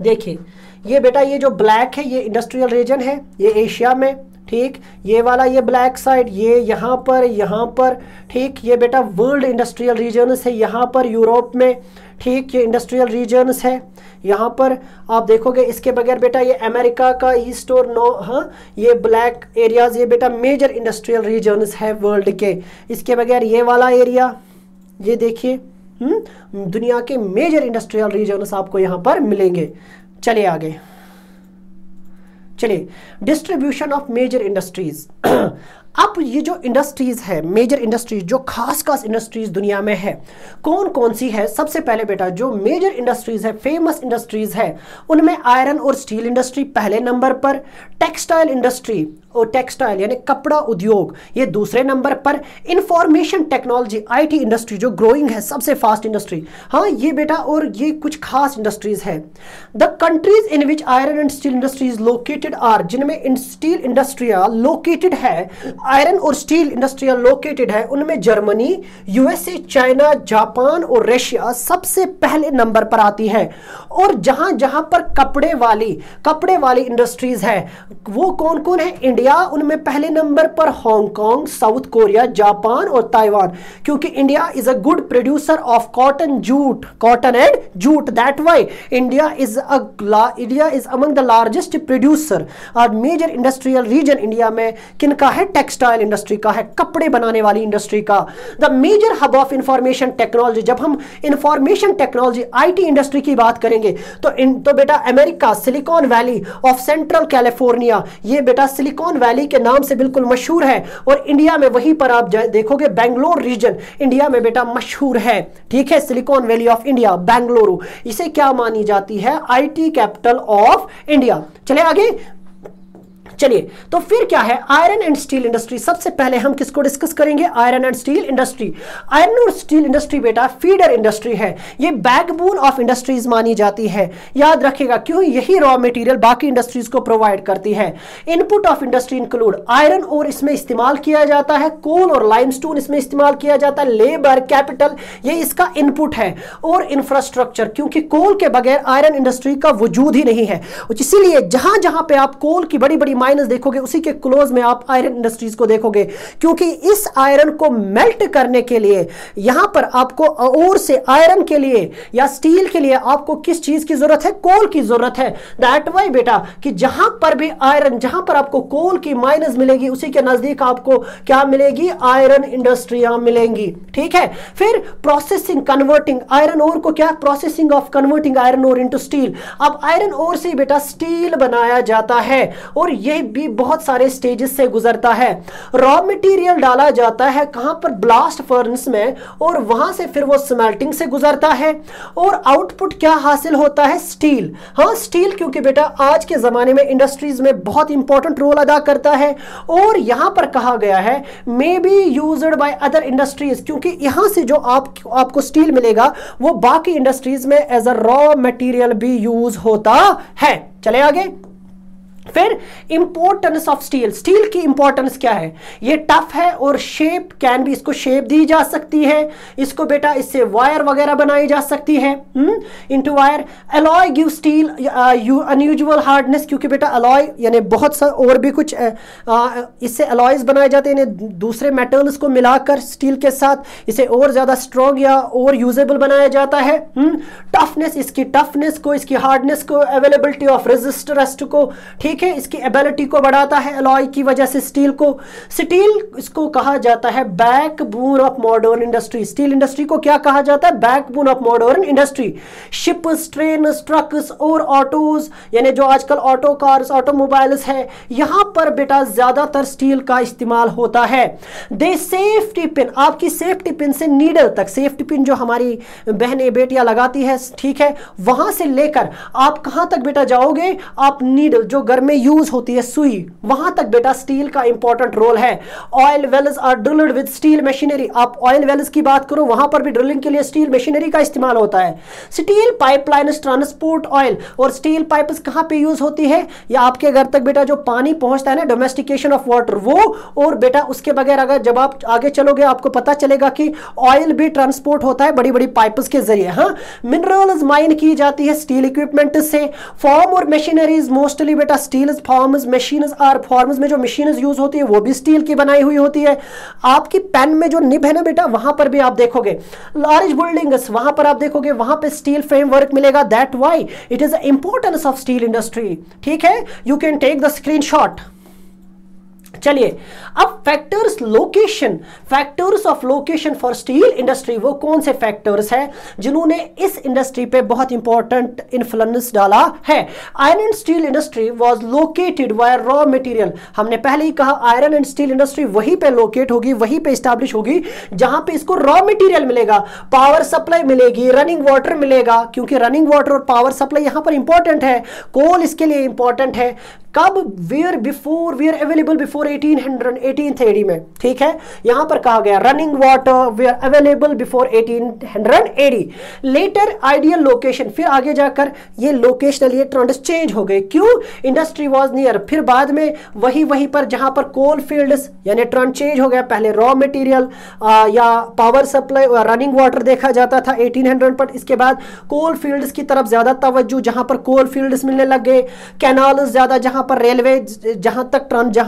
देखिए ये बेटा ये जो ब्लैक है ये इंडस्ट्रियल रीजन है, ये एशिया में, ठीक, ये वाला ये ब्लैक साइड ये यहाँ पर, ठीक, ये बेटा वर्ल्ड इंडस्ट्रियल रीजन्स है यहाँ पर यूरोप में, ठीक, ये इंडस्ट्रियल रीजन्स है यहाँ पर आप देखोगे। इसके बगैर बेटा ये अमेरिका का ईस्ट और नो, हाँ, ये ब्लैक एरियाज, ये बेटा मेजर इंडस्ट्रियल रीजन्स है वर्ल्ड के। इसके बगैर ये वाला एरिया, ये देखिए, दुनिया के मेजर इंडस्ट्रियल रीजन्स आपको यहां पर मिलेंगे। चलिए आगे, चलिए डिस्ट्रीब्यूशन ऑफ मेजर इंडस्ट्रीज। अब ये जो इंडस्ट्रीज है, मेजर इंडस्ट्रीज, जो खास खास इंडस्ट्रीज दुनिया में है, कौन कौन सी है। सबसे पहले बेटा जो मेजर इंडस्ट्रीज है, फेमस इंडस्ट्रीज है, उनमें आयरन और स्टील इंडस्ट्री पहले नंबर पर, टेक्सटाइल इंडस्ट्री और टेक्सटाइल यानी कपड़ा उद्योग ये दूसरे नंबर पर, इंफॉर्मेशन टेक्नोलॉजी आईटी इंडस्ट्री जो ग्रोइंग है, सबसे फास्ट इंडस्ट्री, हाँ ये बेटा, और ये कुछ खास इंडस्ट्रीज है। The countries in which iron and steel industries located are, जिनमें स्टील इंडस्ट्रिया लोकेटेड है, आयरन और स्टील इंडस्ट्रिया लोकेटेड है, उनमें जर्मनी, यूएसए, चाइना, जापान और रशिया सबसे पहले नंबर पर आती है। और जहां जहां पर कपड़े वाली इंडस्ट्रीज है वो कौन कौन है, इंडिया उनमें पहले नंबर पर, हांगकांग, साउथ कोरिया, जापान और ताइवान, क्योंकि India is a good producer of cotton and jute, that why India is among the largest producer. और मेजर इंडस्ट्रियल रीजन इंडिया में किनका है, टेक्सटाइल इंडस्ट्री का है, कपड़े बनाने वाली इंडस्ट्री का। The major hub of information technology, जब हम इंफॉर्मेशन टेक्नोलॉजी आईटी इंडस्ट्री की बात करेंगे तो बेटा America, silicon valley of central California, ये बेटा सिलिकॉन वैली के नाम से बिल्कुल मशहूर है। और इंडिया में वहीं पर आप देखोगे बेंगलोर रीजन इंडिया में बेटा मशहूर है, ठीक है, silicon valley of India Bengaluru, इसे क्या मानी जाती है, आईटी कैपिटल ऑफ इंडिया। चले आगे, चलिए तो फिर क्या है, आयरन एंड स्टील इंडस्ट्री। सबसे पहले हम किसको डिस्कस करेंगे, iron and steel industry. Iron और स्टील इंडस्ट्री बेटा फीडर इंडस्ट्री है, ये बैकबोन ऑफ इंडस्ट्रीज मानी जाती है, याद रखिएगा, क्यों, यही रॉ मटेरियल बाकी इंडस्ट्रीज को प्रोवाइड करती है। Input of industry include iron और इसमें इस्तेमाल किया जाता है, कोल और लाइमस्टोन इसमें इस्तेमाल किया जाता है, लेबर कैपिटल ये इसका इनपुट है, और इंफ्रास्ट्रक्चर, क्योंकि कोल के बगैर आयरन इंडस्ट्री का वजूद ही नहीं है। इसीलिए जहां जहां पे आप कोल की बड़ी बड़ी माइनस देखोगे उसी के क्लोज में आप आयरन इंडस्ट्रीज को देखोगे, क्योंकि इस आयरन को मेल्ट करने के लिए यहां पर आपको और से आयरन के लिए या स्टील के लिए आपको किस चीज की जरूरत है, कोल की जरूरत है। दैट वाई बेटा कि जहां पर भी आयरन, जहां पर आपको कोल की माइनस मिलेगी उसी के नजदीक आपको क्या मिलेगी, आयरन इंडस्ट्रियां मिलेंगी, ठीक है। फिर प्रोसेसिंग, कन्वर्टिंग आयरन ओर को, क्या, processing of converting iron ore into steel. अब आयरन ओर से बेटा स्टील बनाया जाता है, और यही ये भी बहुत सारे स्टेजेस से गुजरता है। रॉ मटेरियल डाला जाता है कहां पर, ब्लास्ट फर्नेस में, और वहां से फिर वो स्मेल्टिंग से गुजरता है और आउटपुट क्या हासिल होता है, स्टील। हाँ, स्टील क्योंकि बेटा आज के जमाने में इंडस्ट्रीज में बहुत इंपॉर्टेंट रोल अदा करता है, और यहां पर कहा गया है may be used by other industries, क्योंकि यहां से जो आपको स्टील मिलेगा वो बाकी इंडस्ट्रीज में एज अ रॉ मटेरियल भी यूज होता है। चले आगे। फिर इंपॉर्टेंस ऑफ स्टील, स्टील की इंपॉर्टेंस क्या है, ये टफ है और शेप कैन भी, इसको शेप दी जा सकती है, इसको बेटा इससे वायर वगैरह बनाई जा सकती है into wire. Alloy give steel unusual hardness, क्योंकि बेटा अलॉय यानी बहुत सा और भी कुछ इससे अलॉयज बनाए जाते हैं, दूसरे मेटल्स को मिलाकर स्टील के साथ इसे और ज्यादा स्ट्रॉन्ग या और यूजेबल बनाया जाता है। टफनेस, इसकी टफनेस को, इसकी हार्डनेस को, अवेलेबिलिटी ऑफ रेजिस्टेंस को, ठीक है, इसकी एबिलिटी को बढ़ाता है अलॉय की वजह से स्टील को। स्टील इसको कहा जाता है backbone of modern industry, steel industry को क्या कहा जाता है, backbone of modern industry. Ships, trains, trucks और ऑटोज, यानी जो आजकल ऑटो कार्स, ऑटोमोबाइल्स है, यहां पर बेटा ज्यादातर स्टील का इस्तेमाल होता है। दे सेफ्टी पिन, आपकी सेफ्टी पिन से नीडल तक, सेफ्टी पिन जो हमारी बहनें बेटियां लगाती है, ठीक है, वहां से लेकर आप कहां तक बेटा जाओगे, आप नीडल जो घर में यूज होती है सुई, वहां तक बेटा स्टील का इंपॉर्टेंट रोल है। Oil wells are drilled with steel machinery, आप ऑयल वेल्स की बात करो, वहां पर भी ड्रिलिंग के लिए स्टील मशीनरी का इस्तेमाल होता है। स्टील पाइपलाइन्स ट्रांसपोर्ट ऑयल, और स्टील पाइप्स कहां पे यूज होती है, या आपके घर तक बेटा जो पानी पहुंचता है ना, डोमेस्टिकेशन ऑफ वाटर, वो, और बेटा उसके बगैर अगर जब आप आगे चलोगे आपको पता चलेगा कि ऑयल भी ट्रांसपोर्ट होता है बड़ी बड़ी पाइप्स के जरिए। हाँ, मिनरल्स माइन की जाती है स्टील इक्विपमेंट से। फॉर्म और मशीनरीज मोस्टली बेटा steel farms, machines are farms में जो मशीन्स यूज होती है वो भी स्टील की बनाई हुई होती है। आपकी पेन में जो निब है ना बेटा, वहां पर भी आप देखोगे लार्ज बिल्डिंग्स, वहां पर आप देखोगे वहां पे स्टील फ्रेमवर्क मिलेगा। That why it is the importance of steel industry. ठीक है, you can take the screenshot. चलिए अब factors location, factors of location for steel industry, वो कौन से फैक्टर्स हैं जिन्होंने इस इंडस्ट्री पे बहुत इंपॉर्टेंट इन्फ्लुएंस डाला है। Iron and steel industry was located wire raw material, हमने पहले ही कहा आयरन एंड स्टील इंडस्ट्री वहीं पे लोकेट होगी, वहीं पे स्टैब्लिश होगी जहां पे इसको रॉ मटेरियल मिलेगा, पावर सप्लाई मिलेगी, रनिंग वाटर मिलेगा, क्योंकि रनिंग वाटर और पावर सप्लाई यहां पर इंपॉर्टेंट है, कोल इसके लिए इंपॉर्टेंट है। कब, वेयर अवेलेबल बिफोर 1830 में, ठीक है, यहां पर कहा गया running water where available before 1880। Later ideal location, फिर आगे जाकर ये लोकेशनल ये ट्रेंड्स चेंज हो गए, क्यों, इंडस्ट्री वाज नियर, फिर बाद में वहीं पर जहां पर कोल फील्ड्स, यानी ट्रेंड चेंज हो गया, पहले रॉ मटेरियल या पावर सप्लाई रनिंग वाटर देखा जाता था 1800 पर, इसके बाद कोल फील्ड्स की तरफ ज्यादा तवज्जो, जहां पर कोल फील्ड्स मिलने लग गए, कैनाल्स ज्यादा, जहां पर रेलवे, जहां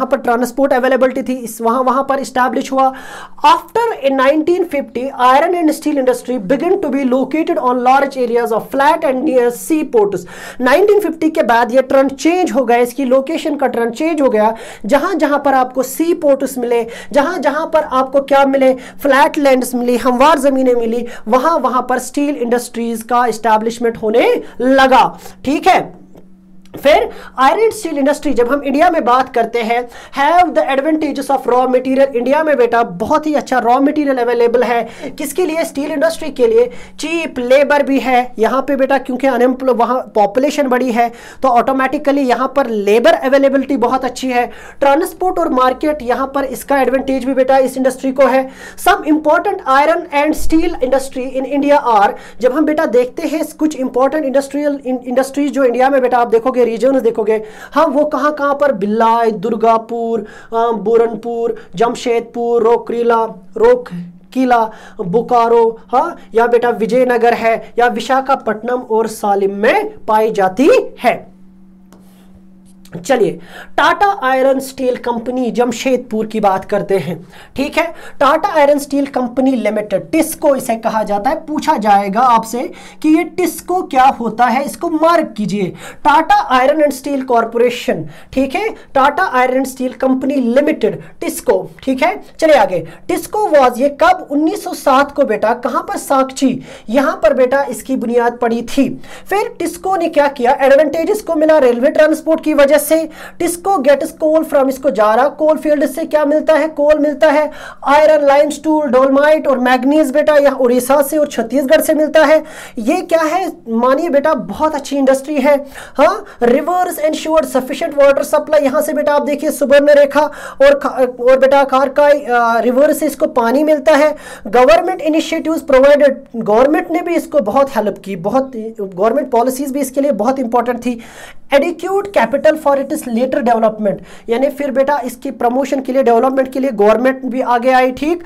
पर ट्रांसपोर्ट अवेलेबिलिटी थी, वहां पर इस्टेब्लिश हुआ। After 1950 iron and steel industry begin to be located on large areas of flat and near sea ports. 1950 के बाद ये ट्रेंड चेंज हो गया, इसकी लोकेशन का ट्रेंड चेंज हो गया, जहां जहां पर आपको सी पोर्ट्स मिले, जहां जहां पर आपको क्या मिले, फ्लैट लैंड्स मिली, हमवार जमीनें मिली, वहां पर स्टील इंडस्ट्रीज का इस्टेब्लिशमेंट होने लगा। ठीक है, फिर आयरन स्टील इंडस्ट्री, जब हम इंडिया में बात करते हैं, have the advantages of raw material, India में बेटा बहुत ही अच्छा रॉ मटेरियल अवेलेबल है, किसके लिए, स्टील इंडस्ट्री के लिए। चीप लेबर भी है यहाँ पे बेटा, क्योंकि अनएम्प्लॉय वहाँ पॉपुलेशन बड़ी है तो ऑटोमेटिकली यहाँ पर लेबर अवेलेबिलिटी बहुत अच्छी है। ट्रांसपोर्ट और मार्केट, यहाँ पर इसका एडवांटेज भी बेटा इस इंडस्ट्री को है। Some important iron and steel industry in India are, जब हम बेटा देखते हैं कुछ इंपॉर्टेंट इंडस्ट्रीज जो इंडिया में बेटा आप देखोगे, रीजन देखोगे, हाँ वो कहां कहां पर, भिलाई, दुर्गापुर, बुरनपुर, जमशेदपुर, रोककिला, बोकारो, हाँ, या बेटा विजयनगर है, या विशाखापट्टनम और सालिम में पाई जाती है। चलिए Tata iron steel company Jamshedpur की बात करते हैं। ठीक है, Tata iron steel company limited, TISCO इसे कहा जाता है। पूछा जाएगा आपसे कि ये टिस्को क्या होता है, इसको मार्क कीजिए। Tata iron and steel corporation, ठीक है, Tata iron steel company limited, TISCO. ठीक है, चलिए आगे। टिस्को वाज, ये कब, 1907 को बेटा, कहां पर, साक्षी, यहां पर बेटा इसकी बुनियाद पड़ी थी। फिर टिस्को ने क्या किया, एडवांटेजेस को मिला रेलवे ट्रांसपोर्ट की वजह कैसे? टिस्को गेट्स कोल फ्रॉम, इसको जारा कोल फील्ड से क्या मिलता है? कोल मिलता है। आयरन, लाइमस्टोन, डोलमाइट और मैग्नीज बेटा यहाँ उड़ीसा से और छत्तीसगढ़ से मिलता है। ये क्या है? मानिए बेटा बहुत अच्छी इंडस्ट्री है। हाँ, reverse ensured sufficient water supply, यहाँ से बेटा आप देखिए सुबर्ण रेखा और बेटा खारकाई रिवर से इसको पानी मिलता है। गवर्नमेंट इनिशिएटिव्स प्रोवाइडेड, गवर्नमेंट ने भी इसको बहुत हेल्प की, बहुत गवर्नमेंट पॉलिसीज भी इसके लिए बहुत इंपॉर्टेंट थी। Adequate capital for it is later development, यानी फिर बेटा इसकी प्रमोशन के लिए, डेवलपमेंट के लिए गवर्नमेंट भी आगे आई। ठीक,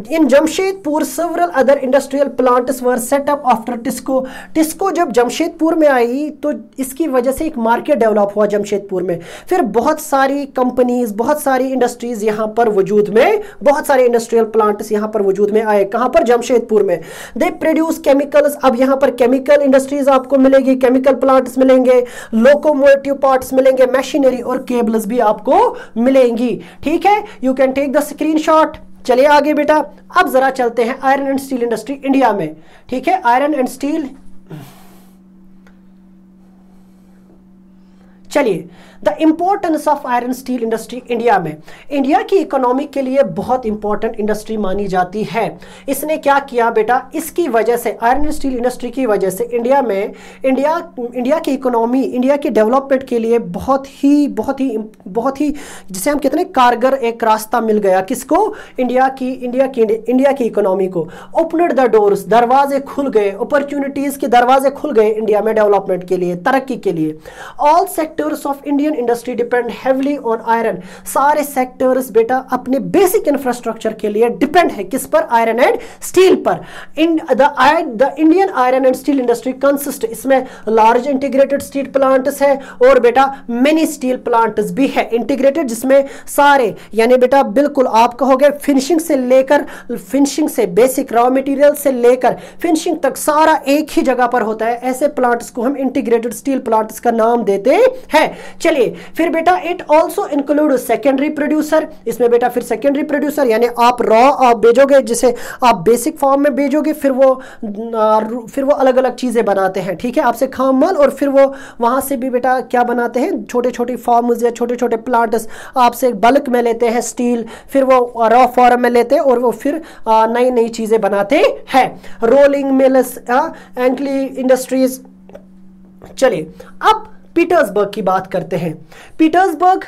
in Jamshedpur several other industrial plants were set up after TISCO. TISCO जब जमशेदपुर में आई तो इसकी वजह से एक मार्केट डेवलप हुआ जमशेदपुर में। फिर बहुत सारी कंपनीज, बहुत सारी इंडस्ट्रीज यहाँ पर वजूद में, बहुत सारे इंडस्ट्रियल प्लांट्स यहाँ पर वजूद में आए। कहाँ पर? जमशेदपुर में। दे प्रोड्यूस केमिकल्स, अब यहाँ पर केमिकल इंडस्ट्रीज आपको मिलेगी, केमिकल प्लांट्स मिलेंगे, लोकोमोटिव पार्ट्स मिलेंगे, मशीनरी और केबल्स भी आपको मिलेंगी। ठीक है, you can take the screenshot. चलिए आगे बेटा, अब जरा चलते हैं iron and steel industry India में। ठीक है, आयरन एंड स्टील, चलिए the importance of iron steel industry India में। इंडिया की इकोनॉमी के लिए बहुत इंपॉर्टेंट इंडस्ट्री मानी जाती है। इसने क्या किया बेटा? इसकी वजह से, आयरन स्टील इंडस्ट्री की वजह से इंडिया में, इंडिया की इकोनॉमी, इंडिया की डेवलपमेंट के लिए बहुत ही जिसे हम कहते हैं कारगर एक रास्ता मिल गया। किसको? इंडिया की इकोनॉमी को। ओपनड द डोर्स, दरवाजे खुल गए, अपॉर्चुनिटीज के दरवाजे खुल गए इंडिया में डेवलपमेंट के लिए, तरक्की के लिए। All sectors of Indian industry depend heavily on iron, सारे सेक्टर्स बेटा अपने बेसिक इंफ्रास्ट्रक्चर के लिए डिपेंड है किस पर? आयरन एंड स्टील पर। The Indian iron and steel industry consist, इसमें लार्ज इंटीग्रेटेड स्टील प्लांट्स है और बेटा मेनी स्टील प्लांट्स भी है इंटीग्रेटेड, जिसमें सारे, यानी बेटा बिल्कुल आप कहोगे फिनिशिंग से बेसिक रॉ मटेरियल से लेकर फिनिशिंग तक सारा एक ही जगह पर होता है। ऐसे प्लांट्स को हम इंटीग्रेटेड स्टील प्लांट्स का नाम देते हैं। चलिए फिर बेटा it also include secondary producer, इसमें बेटा फिर सेकेंडरी प्रोड्यूसर यानी आप रॉ आप बेचोगे, जिसे आप बेसिक फॉर्म में बेचोगे, फिर वो अलग अलग चीजें बनाते हैं। ठीक है, आपसे खाम माल, और फिर वो वहां से भी बेटा क्या बनाते हैं? छोटे छोटे फॉर्म्स या छोटे छोटे प्लांट्स आपसे बल्क में लेते हैं स्टील, फिर वो रॉ फॉर्म में लेते हैं और वो फिर नई नई चीजें बनाते हैं। Rolling mills, एंकली industries. चलिए अब पीटर्सबर्ग की बात करते हैं। पीटर्सबर्ग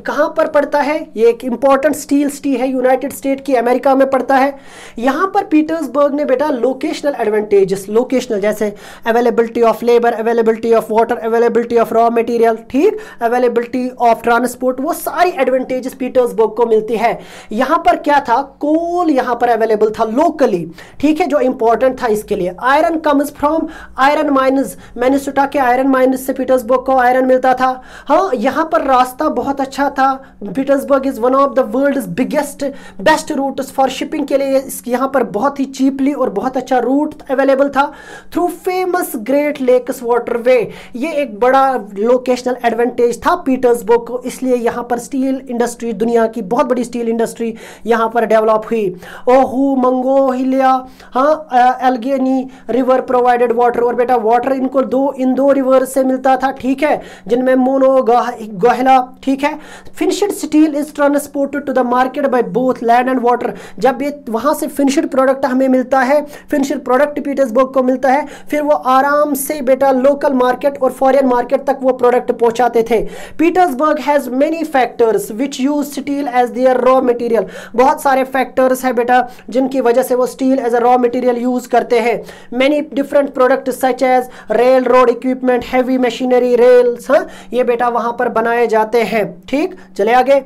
कहाँ पर पड़ता है? ये एक इंपॉर्टेंट स्टील सिटी है, यूनाइटेड स्टेट की अमेरिका में पड़ता है। यहाँ पर पीटर्सबर्ग ने बेटा लोकेशनल एडवांटेजेस, लोकेशनल जैसे availability of labour, availability of water, availability of raw material, ठीक, अवेलेबिलिटी ऑफ ट्रांसपोर्ट, वो सारी एडवांटेजेस पीटर्सबर्ग को मिलती है। यहाँ पर क्या था? कोल यहाँ पर अवेलेबल था लोकली, ठीक है, जो इंपॉर्टेंट था इसके लिए। Iron comes from iron mines, Minnesota के आयरन माइन्स से पीटर्सबर्ग को आयरन मिलता था। हाँ, यहाँ पर रास्ता बहुत अच्छा था। Pittsburgh is one of the world's biggest best routes for shipping के लिए यहाँ पर बहुत ही चीपली और बहुत अच्छा रूट अवेलेबल था। Through famous Great Lakes waterway, ये एक बड़ा लोकेशनल एडवांटेज था पीटर्सबर्ग को, इसलिए यहाँ पर स्टील इंडस्ट्री, दुनिया की बहुत बड़ी स्टील इंडस्ट्री यहाँ पर डेवलप हुई। ओहू, मंगोहिलिया, हाँ, एल्गेनी रिवर प्रोवाइडेड वाटर, और बेटा वाटर इनको इन दो रिवर से मिलता था, ठीक है, जिनमें मोनो गोहला, ठीक है। Finished steel is transported to the market by both land and water, जब ये वहां से फिनिश्ड प्रोडक्ट हमें मिलता है, फिनिश्ड प्रोडक्ट पीटर्सबर्ग को मिलता है, फिर वो आराम से बेटा लोकल मार्केट और फॉरेन मार्केट तक वो प्रोडक्ट पहुंचाते थे। Pittsburgh has many factors which use steel as their raw material, बहुत सारे फैक्टर्स है बेटा जिनकी वजह से वो steel as a raw material use करते हैं। Many different product such as rail road equipment, heavy machinery, rails, हाँ, ये बेटा वहां पर बनाए जाते हैं। ठीक, चले आगे।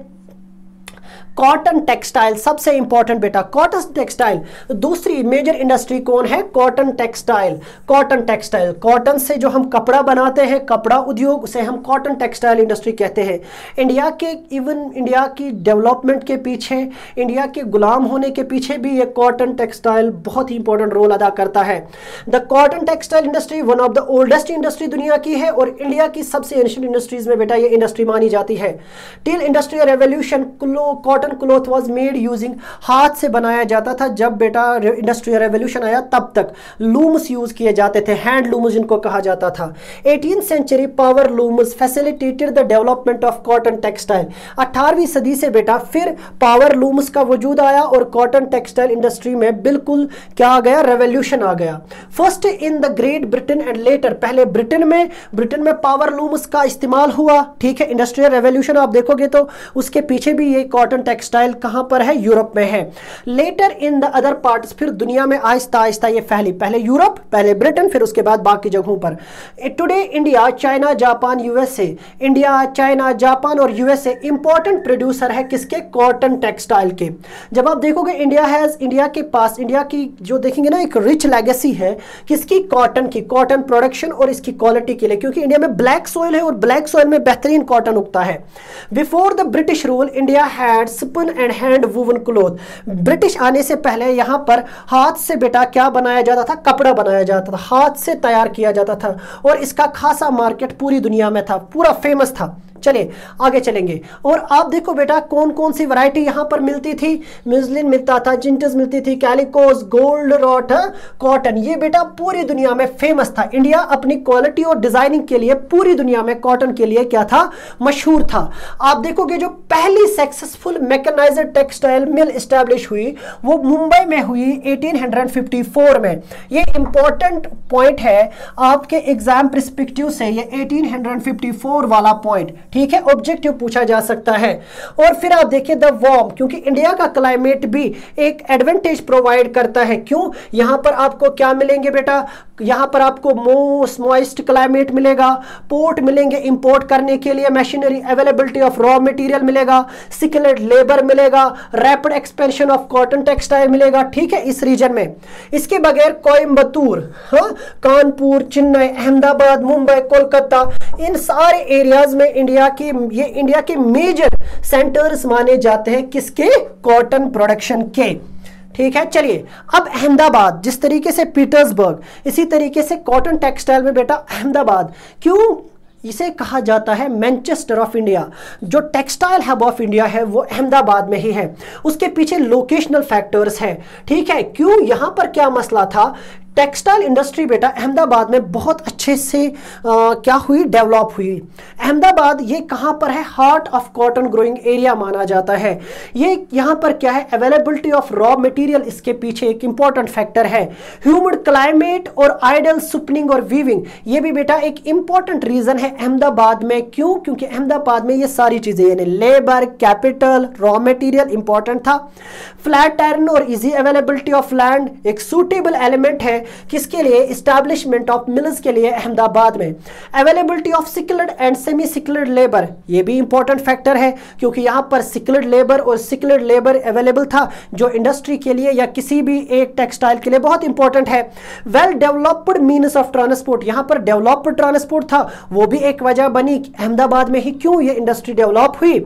कॉटन टेक्सटाइल सबसे इंपॉर्टेंट बेटा, कॉटन टेक्सटाइल दूसरी मेजर इंडस्ट्री कौन है? Cotton textile. Cotton textile, cotton से जो हम कपड़ा बनाते हैं, कपड़ा उद्योग, उसे हम कॉटन टेक्सटाइल इंडस्ट्री कहते हैं। इंडिया की डेवलपमेंट के पीछे, इंडिया के गुलाम होने के पीछे भी ये कॉटन टेक्सटाइल बहुत ही इंपॉर्टेंट रोल अदा करता है। The cotton textile industry one of the oldest industry दुनिया की है और इंडिया की सबसे एंशिएंट इंडस्ट्रीज में बेटा ये इंडस्ट्री मानी जाती है। Till industrial revolution cotton cotton cloth was made using, हाथ से बनाया जाता था। जब बेटा इंडस्ट्रियल रेवोल्यूशन आया तब तक लूम्स यूज किए जाते थे, हैंड लूम्स जिनको कहा जाता था। 18th century power looms facilitated the development of cotton textile. 18वीं सदी से बेटा फिर पावर लूम्स का वजूद आया और कॉटन टेक्सटाइल इंडस्ट्री में बिल्कुल क्या आ गया, रेवोल्यूशन आ गया। First in the great Britain and later, पहले ब्रिटेन में पावर लूम्स का इस्तेमाल हुआ, ठीक है। इंडस्ट्रियल रेवोल्यूशन आप देखोगे तो उसके पीछे भी ये कॉटन टेक्सटाइल कहां पर है, यूरोप में है। Later in the other parts, फिर दुनिया में आहिस्ता आहिस्ता ये फैली, पहले यूरोप, पहले ब्रिटेन, फिर उसके बाद बाकी जगहों पर। Today India, China, Japan, USA, India, China, Japan और यूएसए इंपॉर्टेंट प्रोड्यूसर है किसके, कॉटन टेक्सटाइल के। जब आप देखोगे इंडिया के पास, इंडिया की जो देखेंगे ना एक रिच लेगेसी है किसकी, कॉटन की, कॉटन प्रोडक्शन और इसकी क्वालिटी के लिए, क्योंकि इंडिया में ब्लैक सॉइल है और ब्लैक सॉइल में बेहतरीन कॉटन उगता है। Before the British rule India had spin and hand woven cloth. British आने से पहले यहां पर हाथ से बेटा क्या बनाया जाता था, कपड़ा बनाया जाता था, हाथ से तैयार किया जाता था और इसका खासा मार्केट पूरी दुनिया में था, पूरा फेमस था। चलिए आगे चलेंगे और आप देखो बेटा कौन कौन सी वैरायटी यहां पर मिलती थी, म्यूस्लिन मिलता था, जिंटस मिलती थी, कैलिकोस, गोल्ड रॉट कॉटन, ये बेटा पूरी दुनिया में फेमस था। इंडिया अपनी क्वालिटी और डिजाइनिंग के लिए पूरी दुनिया में कॉटन के लिए क्या था, मशहूर था। आप देखोगे जो पहली successful mechanised textile mill establish हुई वो मुंबई में हुई 1854 में। ये इंपॉर्टेंट पॉइंट है आपके एग्जाम पर्सपेक्टिव से, ये 1854 वाला पॉइंट, ठीक है, ऑब्जेक्टिव पूछा जा सकता है। और फिर आप देखिए द वार्म, क्योंकि इंडिया का क्लाइमेट भी एक एडवांटेज प्रोवाइड करता है। क्यों, यहां पर आपको क्या मिलेंगे बेटा, यहां पर आपको मॉइस्ट क्लाइमेट मिलेगा, पोर्ट मिलेंगे इंपोर्ट करने के लिए, machinery, availability of raw material मिलेगा, स्किल्ड लेबर मिलेगा, rapid expansion of cotton textile मिलेगा, ठीक है, इस रीजन में। इसके बगैर कोयम्बतूर, हाँ, कानपुर, चेन्नई, अहमदाबाद, मुंबई, कोलकाता, इन सारे एरियाज में इंडिया के मेजर सेंटर्स माने जाते हैं किसके, कॉटन प्रोडक्शन के, ठीक है। चलिए अब अहमदाबाद, जिस तरीके से पीटर्सबर्ग, इसी तरीके से कॉटन टेक्सटाइल में बेटा अहमदाबाद, क्यों इसे कहा जाता है मैनचेस्टर ऑफ इंडिया, जो टेक्सटाइल हब ऑफ इंडिया है वो अहमदाबाद में ही है। उसके पीछे लोकेशनल फैक्टर्स है, ठीक है। क्यों, यहां पर क्या मसला था, टेक्सटाइल इंडस्ट्री बेटा अहमदाबाद में बहुत अच्छे से क्या हुई, डेवलप हुई। अहमदाबाद ये कहां पर है, heart of cotton growing area माना जाता है। ये यहां पर क्या है, अवेलेबिलिटी ऑफ रॉ मटेरियल इसके पीछे एक इंपॉर्टेंट फैक्टर है। ह्यूमिड क्लाइमेट और आइडल स्पिनिंग और वीविंग, ये भी बेटा एक इंपॉर्टेंट रीजन है अहमदाबाद में। क्यों, क्योंकि अहमदाबाद में ये सारी चीजें यानी labour, capital, raw material important था। फ्लैट टर्न और इजी अवेलेबिलिटी ऑफ लैंड एक सूटेबल एलिमेंट है किसके लिए, एस्टैब्लिशमेंट ऑफ मिल्स के लिए अहमदाबाद में। Availability of skilled and semi skilled labour, ये भी इंपॉर्टेंट फैक्टर है क्योंकि यहां पर स्किल्ड लेबर और स्किल्ड लेबर अवेलेबल था, जो इंडस्ट्री के लिए या किसी भी एक टेक्सटाइल के लिए बहुत इंपॉर्टेंट है। Well developed means of transport, यहां पर डेवलप्ड ट्रांसपोर्ट था, वो भी एक वजह बनी अहमदाबाद में ही क्यों ये इंडस्ट्री डेवलप हुई।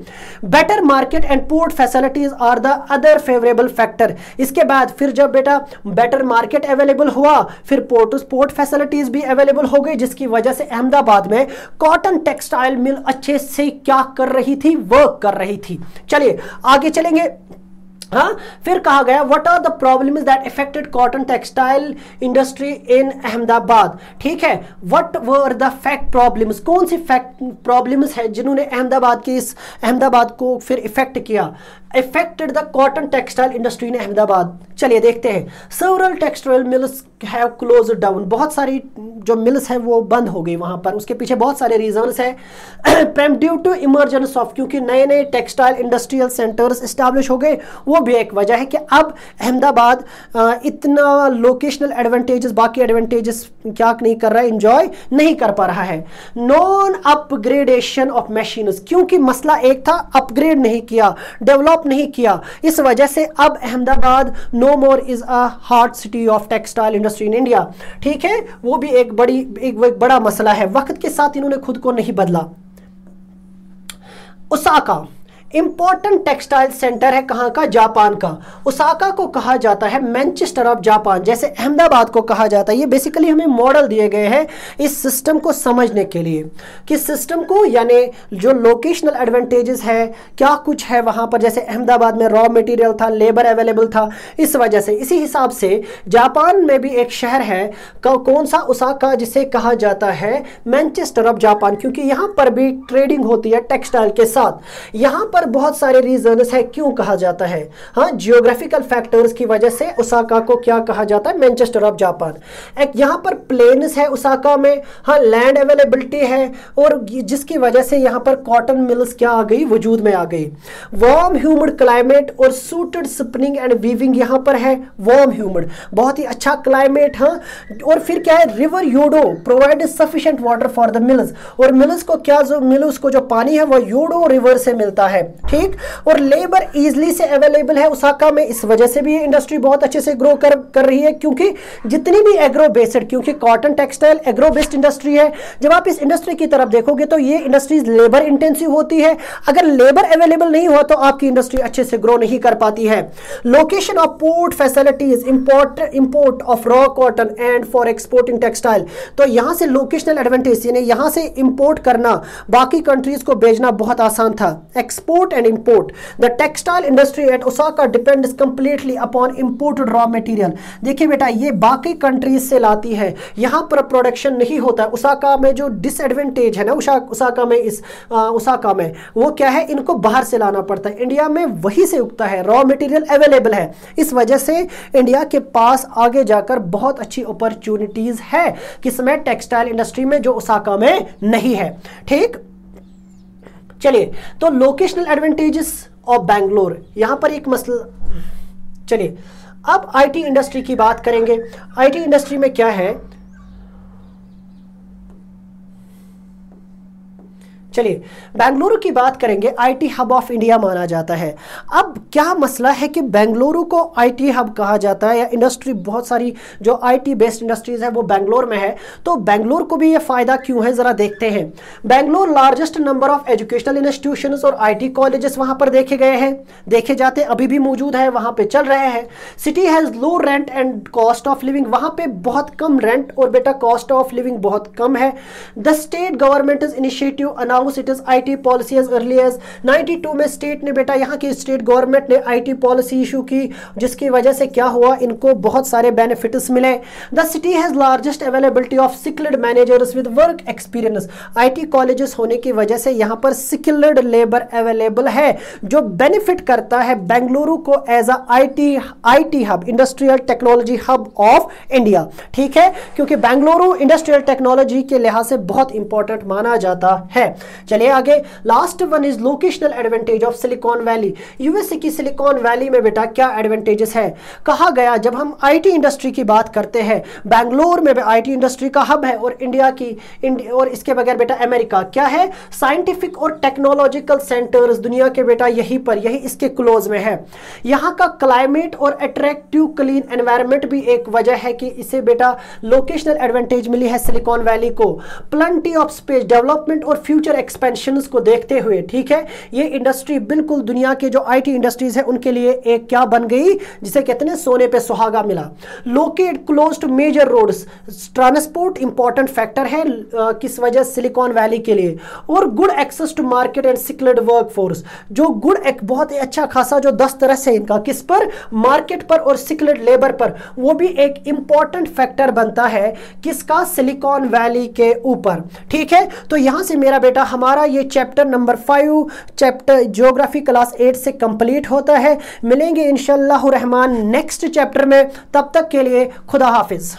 Better market and port facilities are the other favourable factor. इसके बाद फिर जब बेटा बेटर मार्केट अवेलेबल हुआ, फिर पोर्ट फैसिलिटीज भी अवेलेबल हो गई, जिसकी वजह से अहमदाबाद में कॉटन टेक्सटाइल मिल अच्छे से क्या कर रही थी, वर्क कर रही थी। चलिए आगे चलेंगे। हाँ, फिर कहा गया what are the problems that affected cotton textile industry in Ahmedabad, ठीक है। What were the fact problems, कौन सी फैक्ट प्रॉब्लम्स है जिन्होंने अहमदाबाद को फिर इफेक्ट किया, affected the cotton textile industry in Ahmedabad. चलिए देखते हैं। several textile mills have closed down, बहुत सारी जो मिल्स है वो बंद हो गई वहां पर, उसके पीछे बहुत सारे रीजंस है। ड्यू टू इमर्जेंस ऑफ, क्योंकि नए नए टेक्सटाइल इंडस्ट्रियल सेंटर्स एस्टैब्लिश हो गए, वो भी एक वजह है कि अब अहमदाबाद इतना लोकेशनल एडवांटेजेस, बाकी एडवांटेजेस क्या नहीं कर रहा है, इंजॉय नहीं कर पा रहा है। नॉन अपग्रेडेशन ऑफ मशीन्स, क्योंकि मसला एक था, अपग्रेड नहीं किया, डेवलप नहीं किया, इस वजह से अब Ahmedabad no more is a hot city of textile industry in India, ठीक है। वो भी एक बड़ा मसला है, वक्त के साथ इन्होंने खुद को नहीं बदला। ओसाका इंपॉर्टेंट टेक्सटाइल सेंटर है कहाँ का, जापान का। ओसाका को कहा जाता है मैनचेस्टर ऑफ जापान, जैसे अहमदाबाद को कहा जाता है। ये बेसिकली हमें मॉडल दिए गए हैं इस सिस्टम को समझने के लिए, कि सिस्टम को यानी जो लोकेशनल एडवांटेजेस है क्या कुछ है वहां पर, जैसे अहमदाबाद में रॉ मटेरियल था, लेबर अवेलेबल था, इस वजह से। इसी हिसाब से जापान में भी एक शहर है कौन सा, ओसाका, जिसे कहा जाता है मैनचेस्टर ऑफ जापान, क्योंकि यहां पर भी ट्रेडिंग होती है टेक्सटाइल के साथ। यहां पर बहुत सारे रीजंस है क्यों कहा जाता है, हाँ, जियोग्राफिकल फैक्टर्स की वजह से ओसाका को क्या कहा जाता है, मैनचेस्टर ऑफ जापान। एक यहां पर प्लेन्स है ओसाका में, हाँ, लैंड अवेलेबिलिटी है, और जिसकी वजह से यहां पर कॉटन मिल्स क्या आ गई, वजूद में आ गई। वार्म ह्यूमिड क्लाइमेट और सूटेड स्पिनिंग एंड वीविंग यहां पर है, वार्म ह्यूमिड, बहुत ही अच्छा क्लाइमेट, हाँ। और फिर क्या है, रिवर योडो provide sufficient water for the mills, और मिल्स को क्या, जो मिल्स को जो पानी है वो योडो रिवर से मिलता है, ठीक। और लेबर इजीली से अवेलेबल है ओसाका में, इस वजह से भी ये इंडस्ट्री बहुत अच्छे से ग्रो कर रही है, क्योंकि जितनी भी एग्रो बेस्ड, क्योंकि cotton textile agro based industry है। जब आप इस इंडस्ट्री की तरफ देखोगे तो ये इंडस्ट्रीज लेबर इंटेंसिव होती है। अगर लेबर अवेलेबल नहीं हुआ तो आपकी इंडस्ट्री अच्छे से ग्रो नहीं कर पाती है। Location of port facilities, import of raw cotton and for exporting textile, तो यहां से लोकेशनल एडवांटेज, यानी यहां से इंपोर्ट करना, बाकी कंट्रीज को भेजना बहुत आसान था। Export and import, the textile industry at Osaka depends completely upon imported raw material. देखिए बेटा, ये बाकी कंट्रीज से लाती है, यहां पर प्रोडक्शन नहीं होता है। ओसाका में जो डिसएडवांटेज है ना, ओसाका में वो क्या है, इनको बाहर से लाना पड़ता है। इंडिया में वही से उगता है, रॉ मटेरियल अवेलेबल है, इस वजह से इंडिया के पास आगे जाकर बहुत अच्छी अपॉर्चुनिटीज है किसमें, टेक्सटाइल इंडस्ट्री में, जो ओसाका में नहीं है, ठीक। चलिए, तो लोकेशनल एडवांटेजेस ऑफ बैंगलोर, यहां पर एक मसला। चलिए अब आईटी इंडस्ट्री की बात करेंगे। आईटी इंडस्ट्री में क्या है, चलिए बेंगलुरु की बात करेंगे। आईटी हब ऑफ इंडिया माना जाता है। अब क्या मसला है कि बेंगलुरु को आईटी हब कहा जाता है, या इंडस्ट्री, बहुत सारी जो आईटी बेस्ड इंडस्ट्रीज है वो बेंगलोर में है, तो बेंगलोर को भी ये फायदा क्यों है, जरा देखते हैं। Bangalore largest number of educational institutions और आईटी कॉलेजेस वहां पर देखे गए हैं, देखे जाते, अभी भी मौजूद है, वहां पे चल रहे हैं। City has low rent and cost of living, वहां पे बहुत कम रेंट और बेटा कॉस्ट ऑफ लिविंग बहुत कम है। The state government is initiative it is IT policy as early as 92 में स्टेट ने, बेटा यहाँ की स्टेट गवर्नमेंट ने आईटी पॉलिसी इशू की, जिसकी वजह से क्या हुआ, इनको बहुत सारे बेनिफिट्स मिले। The city has largest availability of skilled managers with work experience, IT colleges होने की वजह से यहाँ पर स्किल्ड लेबर अवेलेबल है, जो बेनिफिट करता है बेंगलुरु को as a IT hub, industrial technology hub of India, ठीक है, क्योंकि बेंगलुरु इंडस्ट्रियल टेक्नोलॉजी के लिहाज से बहुत इंपॉर्टेंट माना जाता है। चलिए आगे, last one is locational advantage of silicon valley. USA की सिलिकॉन वैली में बेटा क्या एडवांटेजेस है, कहा गया जब हम आईटी इंडस्ट्री की बात करते हैं, बैंगलोर में आईटी इंडस्ट्री का हब है, और और इसके बगैर बेटा अमेरिका क्या है, साइंटिफिक और टेक्नोलॉजिकल सेंटर्स दुनिया के बेटा यही इसके क्लोज में है। यहाँ का क्लाइमेट और अट्रैक्टिव क्लीन एनवायरनमेंट भी एक वजह है कि इसे बेटा लोकेशनल एडवांटेज मिली है सिलिकॉन वैली को। प्लेंटी ऑफ स्पेस डेवलपमेंट और फ्यूचर एक्सपेंशंस को देखते हुए, ठीक है, ये इंडस्ट्री बिल्कुल दुनिया के जो आईटी इंडस्ट्रीज है उनके लिए एक क्या बन गई, जिसे कहते हैं सोने पे सुहागा मिला। Locate close to major roads, transport important factor है किस वजह, सिलिकॉन वैली के लिए। और good access to market and skilled workforce, जो गुड एक बहुत ही अच्छा खासा जो 10 तरह से इनका किस पर, मार्केट पर और स्किल्ड लेबर पर, वो भी एक इंपॉर्टेंट फैक्टर बनता है किसका, सिलिकॉन वैली के ऊपर, ठीक है। तो यहां से मेरा बेटा हमारा ये chapter number 5 chapter geography class 8 से कंप्लीट होता है। मिलेंगे इंशाअल्लाह रहमान नेक्स्ट चैप्टर में, तब तक के लिए खुदा हाफिज।